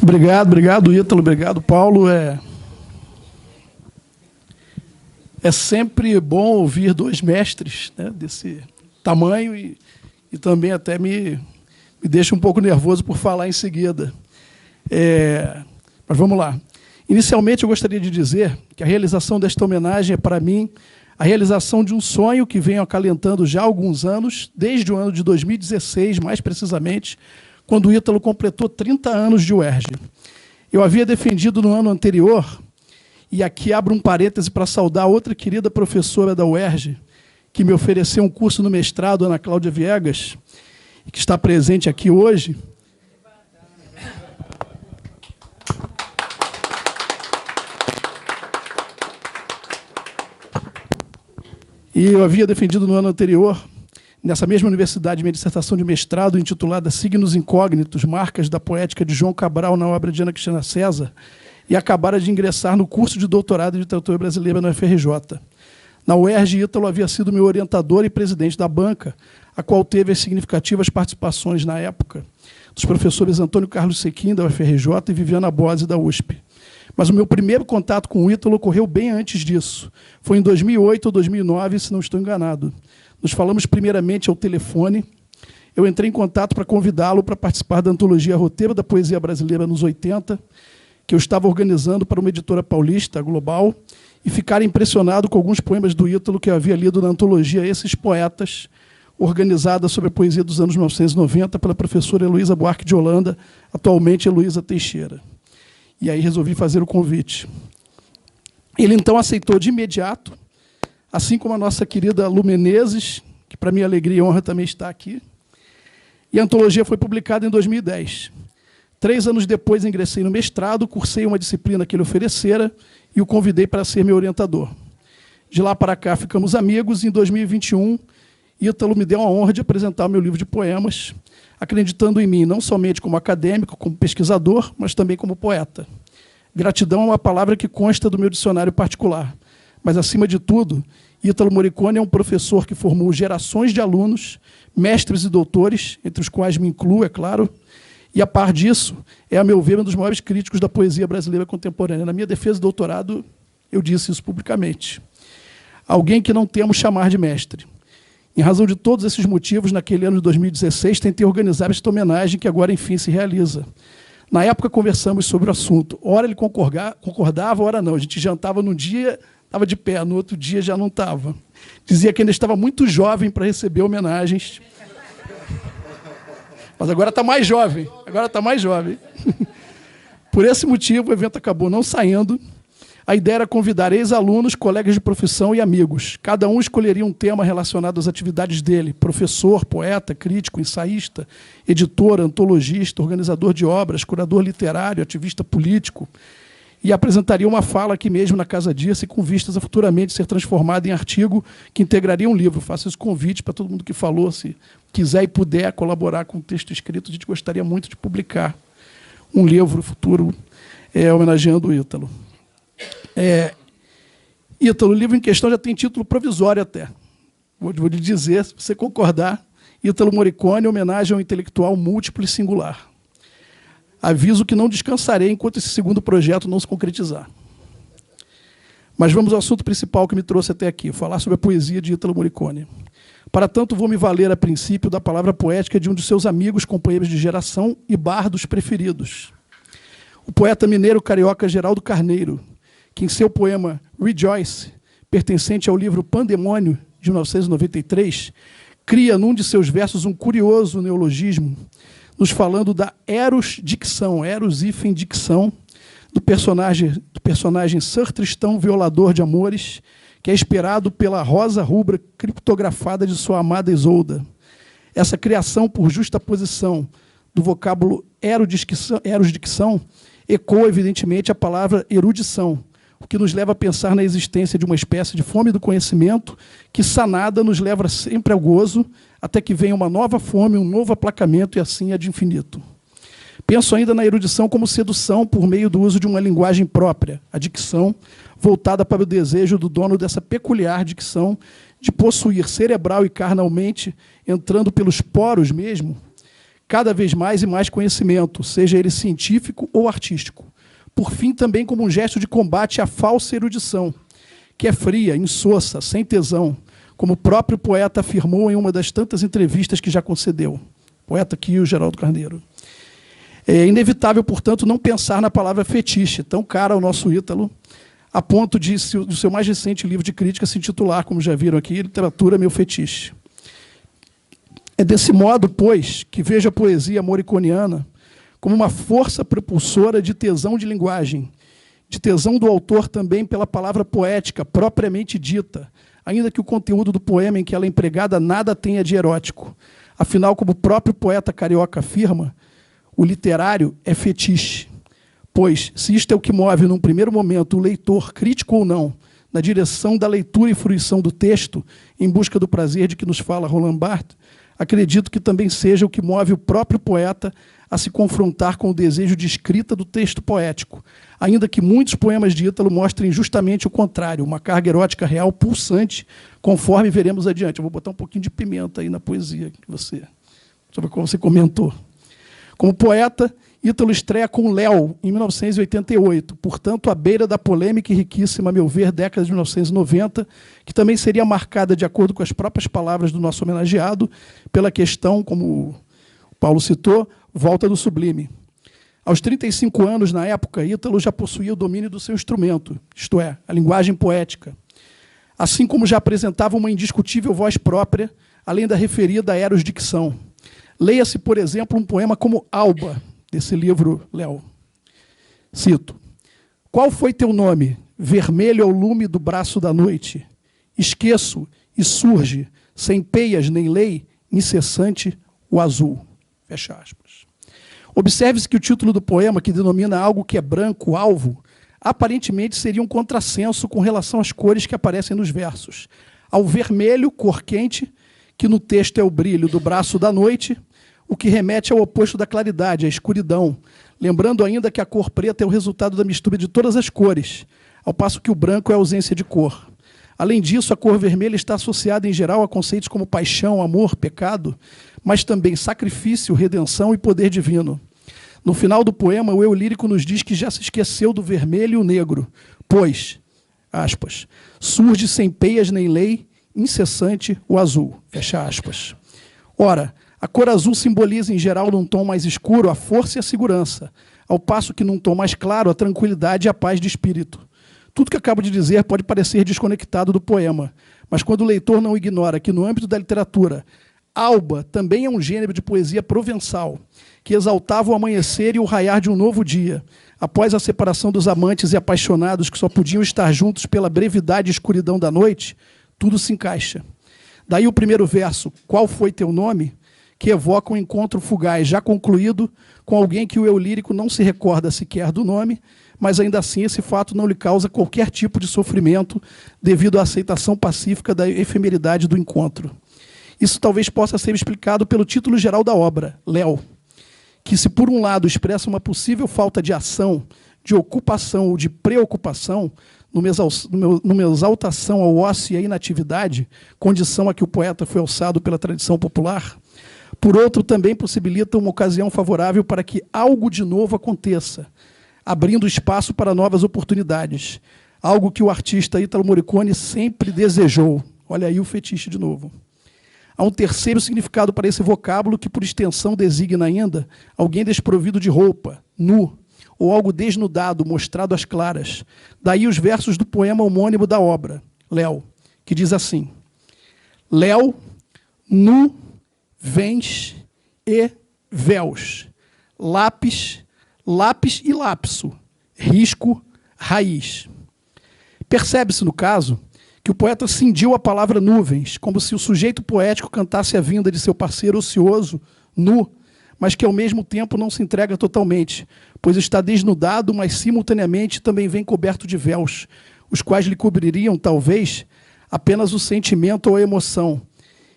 Obrigado, Ítalo. Obrigado, Paulo. É sempre bom ouvir dois mestres, né, desse tamanho e também até me deixa um pouco nervoso por falar em seguida. Mas vamos lá. Inicialmente, eu gostaria de dizer que a realização desta homenagem é, para mim, a realização de um sonho que venho acalentando já há alguns anos, desde o ano de 2016, mais precisamente, quando o Ítalo completou 30 anos de UERJ. Eu havia defendido no ano anterior, e aqui abro um parêntese para saudar outra querida professora da UERJ, que me ofereceu um curso no mestrado, Ana Cláudia Viegas, que está presente aqui hoje. E eu havia defendido no ano anterior, nessa mesma universidade, minha dissertação de mestrado intitulada Signos Incógnitos, Marcas da Poética de João Cabral na obra de Ana Cristina César, e acabara de ingressar no curso de doutorado de literatura brasileira no FRJ. Na UERJ, Ítalo havia sido meu orientador e presidente da banca, a qual teve as significativas participações na época dos professores Antônio Carlos Sequim, da UFRJ, e Viviana Bose, da USP. Mas o meu primeiro contato com o Ítalo ocorreu bem antes disso. Foi em 2008 ou 2009, se não estou enganado. Nos falamos primeiramente ao telefone. Eu entrei em contato para convidá-lo para participar da antologia Roteiro da Poesia Brasileira nos 80, que eu estava organizando para uma editora paulista, a Global, e ficar impressionado com alguns poemas do Ítalo que eu havia lido na antologia Esses Poetas, organizada sobre a poesia dos anos 1990 pela professora Heloísa Buarque de Holanda, atualmente Heloísa Teixeira. E aí resolvi fazer o convite. Ele, então, aceitou de imediato, assim como a nossa querida Lu Menezes, que, para minha alegria e honra, também está aqui. E a antologia foi publicada em 2010. 3 anos depois, ingressei no mestrado, cursei uma disciplina que ele oferecera e o convidei para ser meu orientador. De lá para cá, ficamos amigos, e em 2021, Ítalo me deu a honra de apresentar o meu livro de poemas, acreditando em mim não somente como acadêmico, como pesquisador, mas também como poeta. Gratidão é uma palavra que consta do meu dicionário particular, mas, acima de tudo, Ítalo Morricone é um professor que formou gerações de alunos, mestres e doutores, entre os quais me incluo, é claro, e, a par disso, é, a meu ver, um dos maiores críticos da poesia brasileira contemporânea. Na minha defesa de doutorado, eu disse isso publicamente. Alguém que não temos chamar de mestre. Em razão de todos esses motivos, naquele ano de 2016, tentei organizar esta homenagem que agora, enfim, se realiza. Na época, conversamos sobre o assunto. Ora ele concordava, ora não. A gente jantava num dia, estava de pé, no outro dia já não estava. Dizia que ainda estava muito jovem para receber homenagens. Mas agora está mais jovem. Agora está mais jovem. Por esse motivo, o evento acabou não saindo. A ideia era convidar ex-alunos, colegas de profissão e amigos. Cada um escolheria um tema relacionado às atividades dele: professor, poeta, crítico, ensaísta, editor, antologista, organizador de obras, curador literário, ativista político. E apresentaria uma fala aqui mesmo na Casa Dirce, com vistas a futuramente ser transformada em artigo que integraria um livro. Faço esse convite para todo mundo que falou, se quiser e puder colaborar com o texto escrito, a gente gostaria muito de publicar um livro futuro homenageando o Ítalo. Ítalo, o livro em questão já tem título provisório até. Vou lhe dizer, se você concordar, Ítalo Morricone, homenagem ao intelectual múltiplo e singular. Aviso que não descansarei enquanto esse segundo projeto não se concretizar. Mas vamos ao assunto principal que me trouxe até aqui, falar sobre a poesia de Ítalo Morricone. Para tanto, vou me valer, a princípio, da palavra poética de um de seus amigos, companheiros de geração e bardos preferidos. O poeta mineiro carioca Geraldo Carneiro, que em seu poema Rejoice, pertencente ao livro Pandemônio, de 1993, cria num de seus versos um curioso neologismo, nos falando da eros-dicção, eros-dicção, do personagem Sir Tristão, violador de amores, que é esperado pela rosa rubra criptografada de sua amada Isolda. Essa criação por justaposição do vocábulo eros-dicção ecoa, evidentemente, a palavra erudição, o que nos leva a pensar na existência de uma espécie de fome do conhecimento que, sanada, nos leva sempre ao gozo, até que venha uma nova fome, um novo aplacamento, e assim é de infinito. Penso ainda na erudição como sedução por meio do uso de uma linguagem própria, a dicção, voltada para o desejo do dono dessa peculiar dicção de possuir cerebral e carnalmente, entrando pelos poros mesmo, cada vez mais e mais conhecimento, seja ele científico ou artístico. Por fim, também como um gesto de combate à falsa erudição, que é fria, insossa, sem tesão, como o próprio poeta afirmou em uma das tantas entrevistas que já concedeu. Poeta aqui, o Geraldo Carneiro. É inevitável, portanto, não pensar na palavra fetiche, tão cara ao nosso Ítalo, a ponto de, do seu mais recente livro de crítica, se intitular, como já viram aqui, Literatura, Meu Fetiche. É desse modo, pois, que vejo a poesia morriconiana como uma força propulsora de tesão de linguagem, de tesão do autor também pela palavra poética, propriamente dita, ainda que o conteúdo do poema em que ela é empregada nada tenha de erótico. Afinal, como o próprio poeta carioca afirma, o literário é fetiche. Pois, se isto é o que move, num primeiro momento, o leitor, crítico ou não, na direção da leitura e fruição do texto, em busca do prazer de que nos fala Roland Barthes, acredito que também seja o que move o próprio poeta a se confrontar com o desejo de escrita do texto poético, ainda que muitos poemas de Ítalo mostrem justamente o contrário, uma carga erótica real pulsante, conforme veremos adiante. Eu vou botar um pouquinho de pimenta aí na poesia, sobre como você comentou. Como poeta, Ítalo estreia com Léo, em 1988, portanto, à beira da polêmica e riquíssima, a meu ver, década de 1990, que também seria marcada, de acordo com as próprias palavras do nosso homenageado, pela questão, como o Paulo citou, volta do sublime. Aos 35 anos, na época, Ítalo já possuía o domínio do seu instrumento, isto é, a linguagem poética, assim como já apresentava uma indiscutível voz própria, além da referida aerosdicção. Leia-se, por exemplo, um poema como Alba, desse livro, Léo. Cito: qual foi teu nome? Vermelho é o lume do braço da noite. Esqueço e surge, sem peias nem lei, incessante o azul. Fecha aspas. Observe-se que o título do poema, que denomina algo que é branco, alvo, aparentemente seria um contrassenso com relação às cores que aparecem nos versos. Ao vermelho, cor quente, que no texto é o brilho do braço da noite, o que remete ao oposto da claridade, à escuridão, lembrando ainda que a cor preta é o resultado da mistura de todas as cores, ao passo que o branco é a ausência de cor. Além disso, a cor vermelha está associada em geral a conceitos como paixão, amor, pecado, mas também sacrifício, redenção e poder divino. No final do poema, o eu lírico nos diz que já se esqueceu do vermelho e o negro, pois, aspas, surge sem peias nem lei, incessante o azul, fecha aspas. Ora, a cor azul simboliza, em geral, num tom mais escuro, a força e a segurança, ao passo que, num tom mais claro, a tranquilidade e a paz de espírito. Tudo que acabo de dizer pode parecer desconectado do poema, mas quando o leitor não ignora que, no âmbito da literatura, Alba também é um gênero de poesia provençal, que exaltava o amanhecer e o raiar de um novo dia, após a separação dos amantes e apaixonados que só podiam estar juntos pela brevidade e escuridão da noite, tudo se encaixa. Daí o primeiro verso, qual foi teu nome?, que evoca um encontro fugaz já concluído com alguém que o eu lírico não se recorda sequer do nome, mas ainda assim esse fato não lhe causa qualquer tipo de sofrimento devido à aceitação pacífica da efemeridade do encontro. Isso talvez possa ser explicado pelo título geral da obra, Léo, que se por um lado expressa uma possível falta de ação, de ocupação ou de preocupação, numa exaltação ao ócio e à inatividade, condição a que o poeta foi alçado pela tradição popular, por outro, também possibilita uma ocasião favorável para que algo de novo aconteça, abrindo espaço para novas oportunidades, algo que o artista Ítalo Morricone sempre desejou. Olha aí o fetiche de novo. Há um terceiro significado para esse vocábulo que, por extensão, designa ainda alguém desprovido de roupa, nu, ou algo desnudado, mostrado às claras. Daí os versos do poema homônimo da obra, Léo, que diz assim: Léo, nu, vens e véus, lápis, lápis e lapso, risco, raiz. Percebe-se, no caso, que o poeta cindiu a palavra nuvens, como se o sujeito poético cantasse a vinda de seu parceiro ocioso, nu, mas que ao mesmo tempo não se entrega totalmente, pois está desnudado, mas simultaneamente também vem coberto de véus, os quais lhe cobririam, talvez, apenas o sentimento ou a emoção,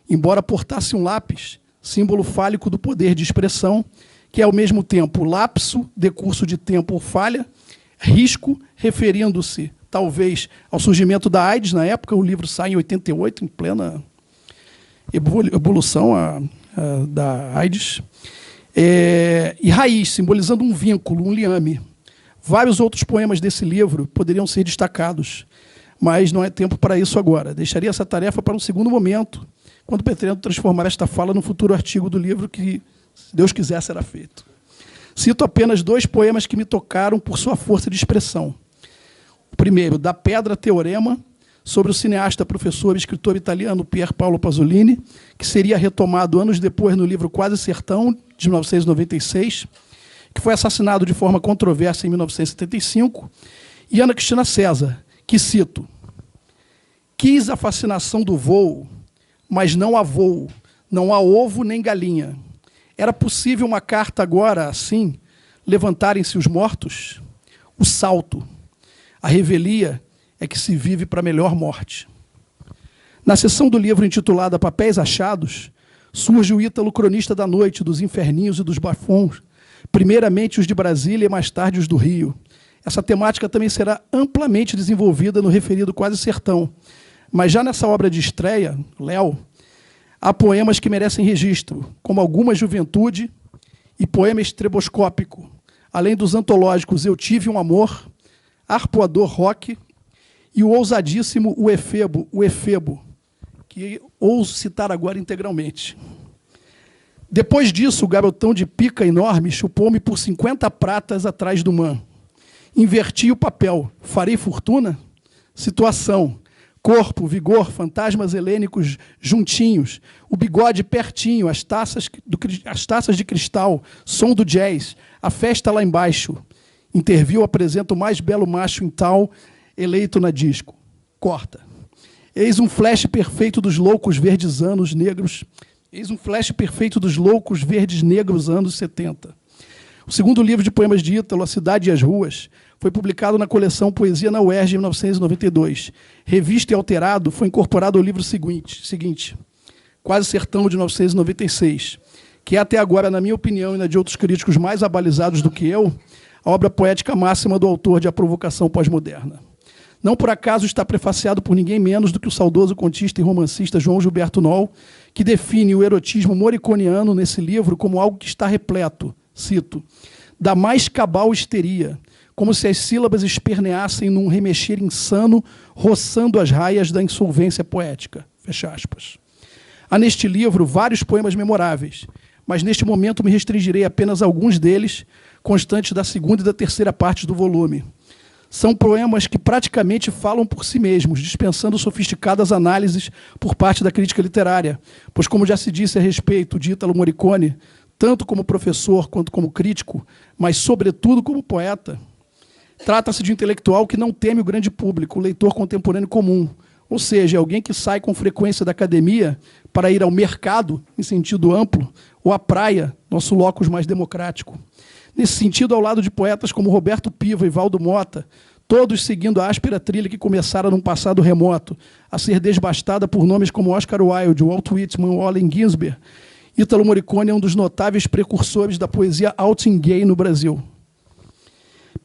embora portasse um lápis, símbolo fálico do poder de expressão, que é ao mesmo tempo lapso, decurso de tempo ou falha, risco, referindo-se, talvez, ao surgimento da AIDS na época. O livro sai em 88, em plena evolução da AIDS. E raiz, simbolizando um vínculo, um liame. Vários outros poemas desse livro poderiam ser destacados, mas não é tempo para isso agora. Deixaria essa tarefa para um segundo momento, quando pretendo transformar esta fala num futuro artigo do livro que, se Deus quiser, será feito. Cito apenas 2 poemas que me tocaram por sua força de expressão. O primeiro, Da Pedra Teorema, sobre o cineasta, professor e escritor italiano Pier Paolo Pasolini, que seria retomado anos depois no livro Quase Sertão, de 1996, que foi assassinado de forma controversa em 1975, e Ana Cristina César, que cito: quis a fascinação do voo, mas não há voo, não há ovo nem galinha. Era possível uma carta agora, assim, levantarem-se os mortos? O salto, a revelia é que se vive para a melhor morte. Na seção do livro intitulada Papéis Achados, surge o Ítalo cronista da noite, dos inferninhos e dos bafões, primeiramente os de Brasília e mais tarde os do Rio. Essa temática também será amplamente desenvolvida no referido Quase Sertão, mas já nessa obra de estreia, Léo, há poemas que merecem registro, como Alguma Juventude e poema estreboscópico, além dos antológicos Eu Tive um Amor, Arpoador Rock e o ousadíssimo O Efebo, que ouso citar agora integralmente. Depois disso, o garotão de pica enorme chupou-me por 50 pratas atrás do man. Inverti o papel. Farei fortuna? Situação. Corpo, vigor, fantasmas helênicos juntinhos, o bigode pertinho, as taças de cristal, som do jazz, a festa lá embaixo. Interviu, apresenta o mais belo macho em tal, eleito na disco. Corta. Eis um flash perfeito dos loucos verdes anos negros. Eis um flash perfeito dos loucos verdes negros anos 70. O segundo livro de poemas de Ítalo, A Cidade e as Ruas, foi publicado na coleção Poesia na UERJ, em 1992. Revisto e alterado, foi incorporado ao livro seguinte, Quase Sertão, de 1996, que é até agora, na minha opinião e na de outros críticos mais abalizados do que eu, a obra poética máxima do autor de A Provocação Pós-Moderna. Não por acaso está prefaciado por ninguém menos do que o saudoso contista e romancista João Gilberto Noll, que define o erotismo moriconiano nesse livro como algo que está repleto, cito, da mais cabal histeria, como se as sílabas esperneassem num remexer insano, roçando as raias da insolvência poética. Fecha aspas. Há neste livro vários poemas memoráveis, mas neste momento me restringirei apenas a alguns deles, constantes da segunda e da terceira partes do volume. São poemas que praticamente falam por si mesmos, dispensando sofisticadas análises por parte da crítica literária, pois, como já se disse a respeito de Ítalo Morricone, tanto como professor quanto como crítico, mas, sobretudo, como poeta, trata-se de um intelectual que não teme o grande público, o leitor contemporâneo comum, ou seja, alguém que sai com frequência da academia para ir ao mercado, em sentido amplo, ou à praia, nosso locus mais democrático. Nesse sentido, ao lado de poetas como Roberto Piva e Valdo Mota, todos seguindo a áspera trilha que começara num passado remoto, a ser desbastada por nomes como Oscar Wilde, Walt Whitman ou Allen Ginsberg, Ítalo Morricone é um dos notáveis precursores da poesia alt-gay no Brasil.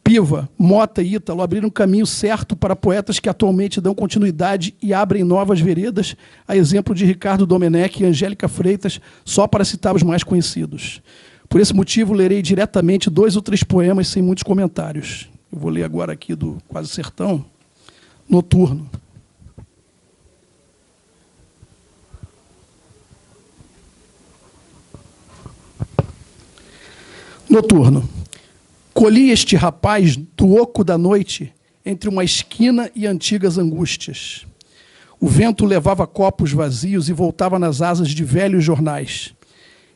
Piva, Mota e Ítalo abriram um caminho certo para poetas que atualmente dão continuidade e abrem novas veredas, a exemplo de Ricardo Domenech e Angélica Freitas, só para citar os mais conhecidos. Por esse motivo, lerei diretamente 2 ou 3 poemas sem muitos comentários. Eu vou ler agora aqui do Quase Sertão, Noturno. Noturno. Colhi este rapaz do oco da noite entre uma esquina e antigas angústias. O vento levava copos vazios e voltava nas asas de velhos jornais.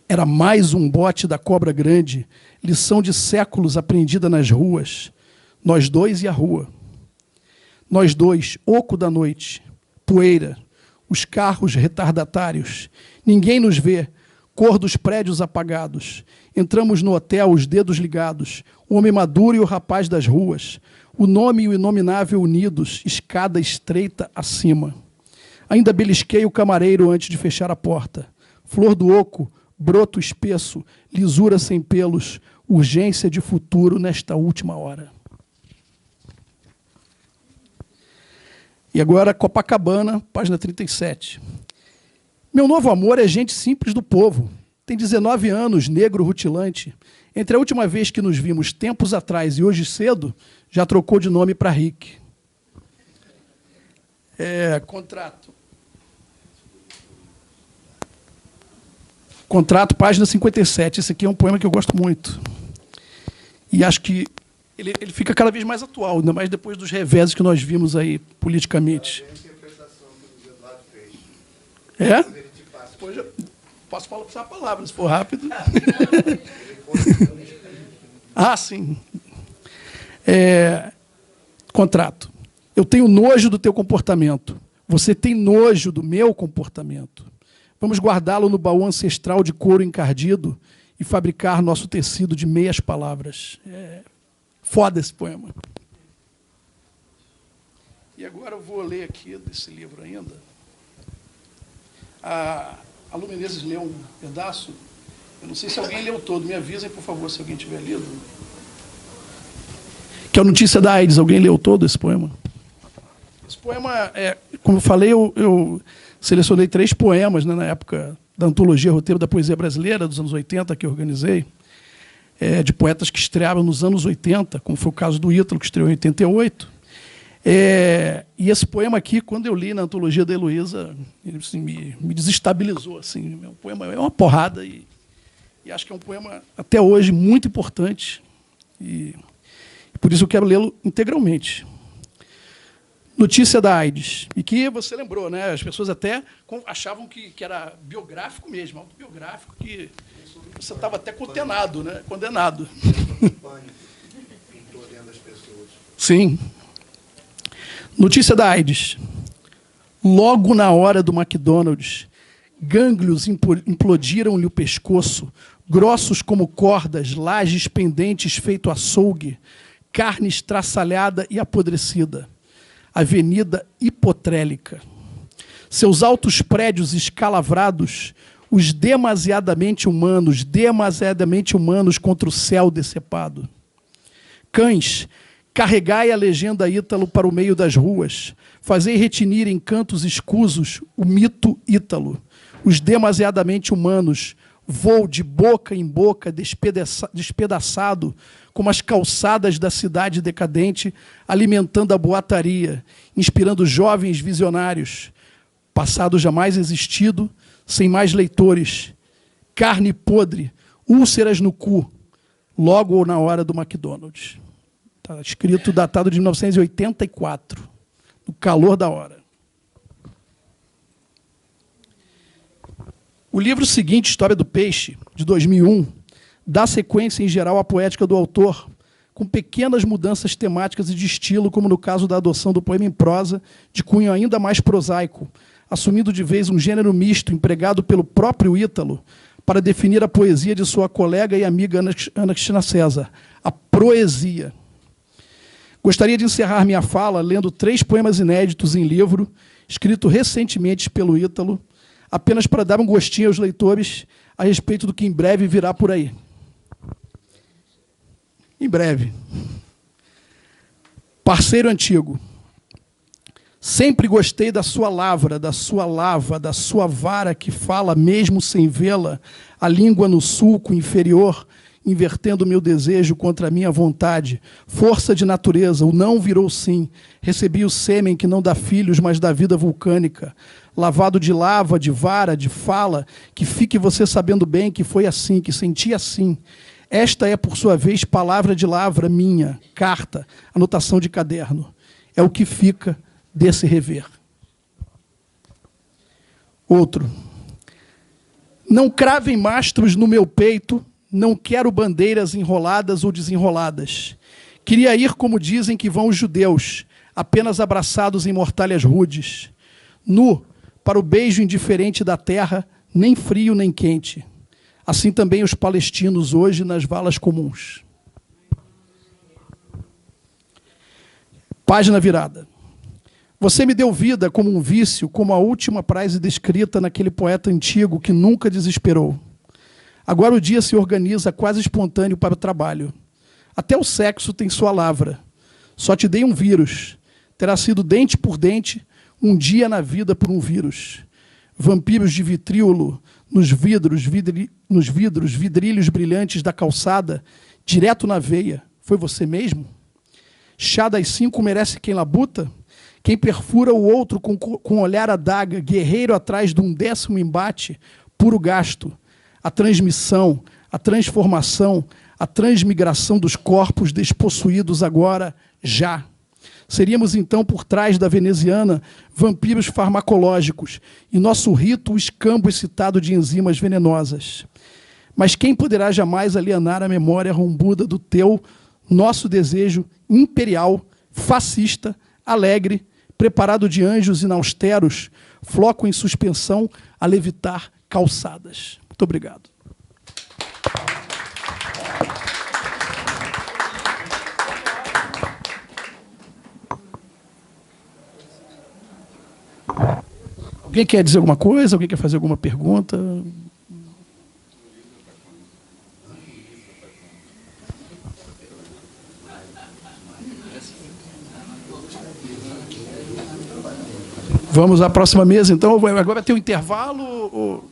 Era mais um bote da cobra grande, lição de séculos aprendida nas ruas. Nós dois e a rua. Nós dois, oco da noite, poeira, os carros retardatários. Ninguém nos vê, cor dos prédios apagados. Entramos no hotel, os dedos ligados, o homem maduro e o rapaz das ruas, o nome e o inominável unidos, escada estreita acima. Ainda belisquei o camareiro antes de fechar a porta. Flor do oco, broto espesso, lisura sem pelos, urgência de futuro nesta última hora. E agora, Copacabana, página 37. Meu novo amor é gente simples do povo. Tem 19 anos, negro rutilante. Entre a última vez que nos vimos, tempos atrás, e hoje cedo, já trocou de nome para Rick. Contrato. Contrato, página 57. Esse aqui é um poema que eu gosto muito. E acho que ele fica cada vez mais atual, ainda mais depois dos reveses que nós vimos aí politicamente. É? Depois eu posso passar a palavra, se for rápido. Ah, sim. Contrato. Eu tenho nojo do teu comportamento. Você tem nojo do meu comportamento. Vamos guardá-lo no baú ancestral de couro encardido e fabricar nosso tecido de meias palavras. Foda esse poema. E agora eu vou ler aqui desse livro ainda. A Lu Menezes leu um pedaço. Eu não sei se alguém leu todo. Me avisem, por favor, se alguém tiver lido. Que é a Notícia da AIDS. Alguém leu todo esse poema? Esse poema, como eu falei, eu selecionei 3 poemas, né, na época da Antologia Roteiro da Poesia Brasileira, dos anos 80, que eu organizei. de poetas que estrearam nos anos 80, como foi o caso do Ítalo, que estreou em 88. E esse poema aqui, quando eu li na antologia da Heloísa, ele, assim, me desestabilizou. Assim, o poema é uma porrada e acho que é um poema, até hoje, muito importante. E por isso eu quero lê-lo integralmente. Notícia da AIDS. E que você lembrou, né? As pessoas até achavam que era biográfico mesmo, autobiográfico, que você estava até condenado, né? Condenado. Sim. Notícia da AIDS. Logo na hora do McDonald's, gânglios implodiram-lhe o pescoço, grossos como cordas, lajes pendentes feito açougue, carne estraçalhada e apodrecida. Avenida hipotrélica. Seus altos prédios escalavrados, os demasiadamente humanos contra o céu decepado. Cães, carregai a legenda Ítalo para o meio das ruas, fazei retinir em cantos escusos o mito Ítalo. Os demasiadamente humanos, voo de boca em boca, despedaçado, como as calçadas da cidade decadente, alimentando a boataria, inspirando jovens visionários, passado jamais existido, sem mais leitores, carne podre, úlceras no cu, logo ou na hora do McDonald's. Está escrito, datado de 1984, no calor da hora. O livro seguinte, História do Peixe, de 2001, dá sequência em geral à poética do autor, com pequenas mudanças temáticas e de estilo, como no caso da adoção do poema em prosa, de cunho ainda mais prosaico, assumindo de vez um gênero misto empregado pelo próprio Ítalo para definir a poesia de sua colega e amiga Ana Cristina César, a proesia. Gostaria de encerrar minha fala lendo 3 poemas inéditos em livro, escrito recentemente pelo Ítalo, apenas para dar um gostinho aos leitores a respeito do que em breve virá por aí. Em breve. Parceiro antigo. Sempre gostei da sua lavra, da sua lava, da sua vara que fala, mesmo sem vê-la, a língua no sulco inferior, invertendo meu desejo contra a minha vontade. Força de natureza, o não virou sim. Recebi o sêmen que não dá filhos, mas dá vida vulcânica. Lavado de lava, de vara, de fala, que fique você sabendo bem que foi assim, que senti assim. Esta é, por sua vez, palavra de lavra minha, carta, anotação de caderno. É o que fica desse rever. Outro. Não cravem mastros no meu peito, não quero bandeiras enroladas ou desenroladas. Queria ir como dizem que vão os judeus, apenas abraçados em mortalhas rudes. Nu, para o beijo indiferente da terra, nem frio nem quente. Assim também os palestinos hoje nas valas comuns. Página virada. Você me deu vida como um vício, como a última frase descrita naquele poeta antigo que nunca desesperou. Agora o dia se organiza quase espontâneo para o trabalho. Até o sexo tem sua lavra. Só te dei um vírus. Terá sido dente por dente, um dia na vida por um vírus. Vampiros de vitríolo nos vidrilhos brilhantes da calçada, direto na veia. Foi você mesmo? Chá das 5 merece quem labuta? Quem perfura o outro com olhar adaga, guerreiro atrás de um 10º embate, puro gasto. A transmissão, a transformação, a transmigração dos corpos despossuídos agora, já. Seríamos, então, por trás da veneziana, vampiros farmacológicos, e nosso rito o escambo excitado de enzimas venenosas. Mas quem poderá jamais alienar a memória rombuda do nosso desejo imperial, fascista, alegre, preparado de anjos inausteros, floco em suspensão a levitar calçadas. Muito obrigado. Alguém quer dizer alguma coisa? Alguém quer fazer alguma pergunta? Vamos à próxima mesa, então. Agora vai ter um intervalo? Ou...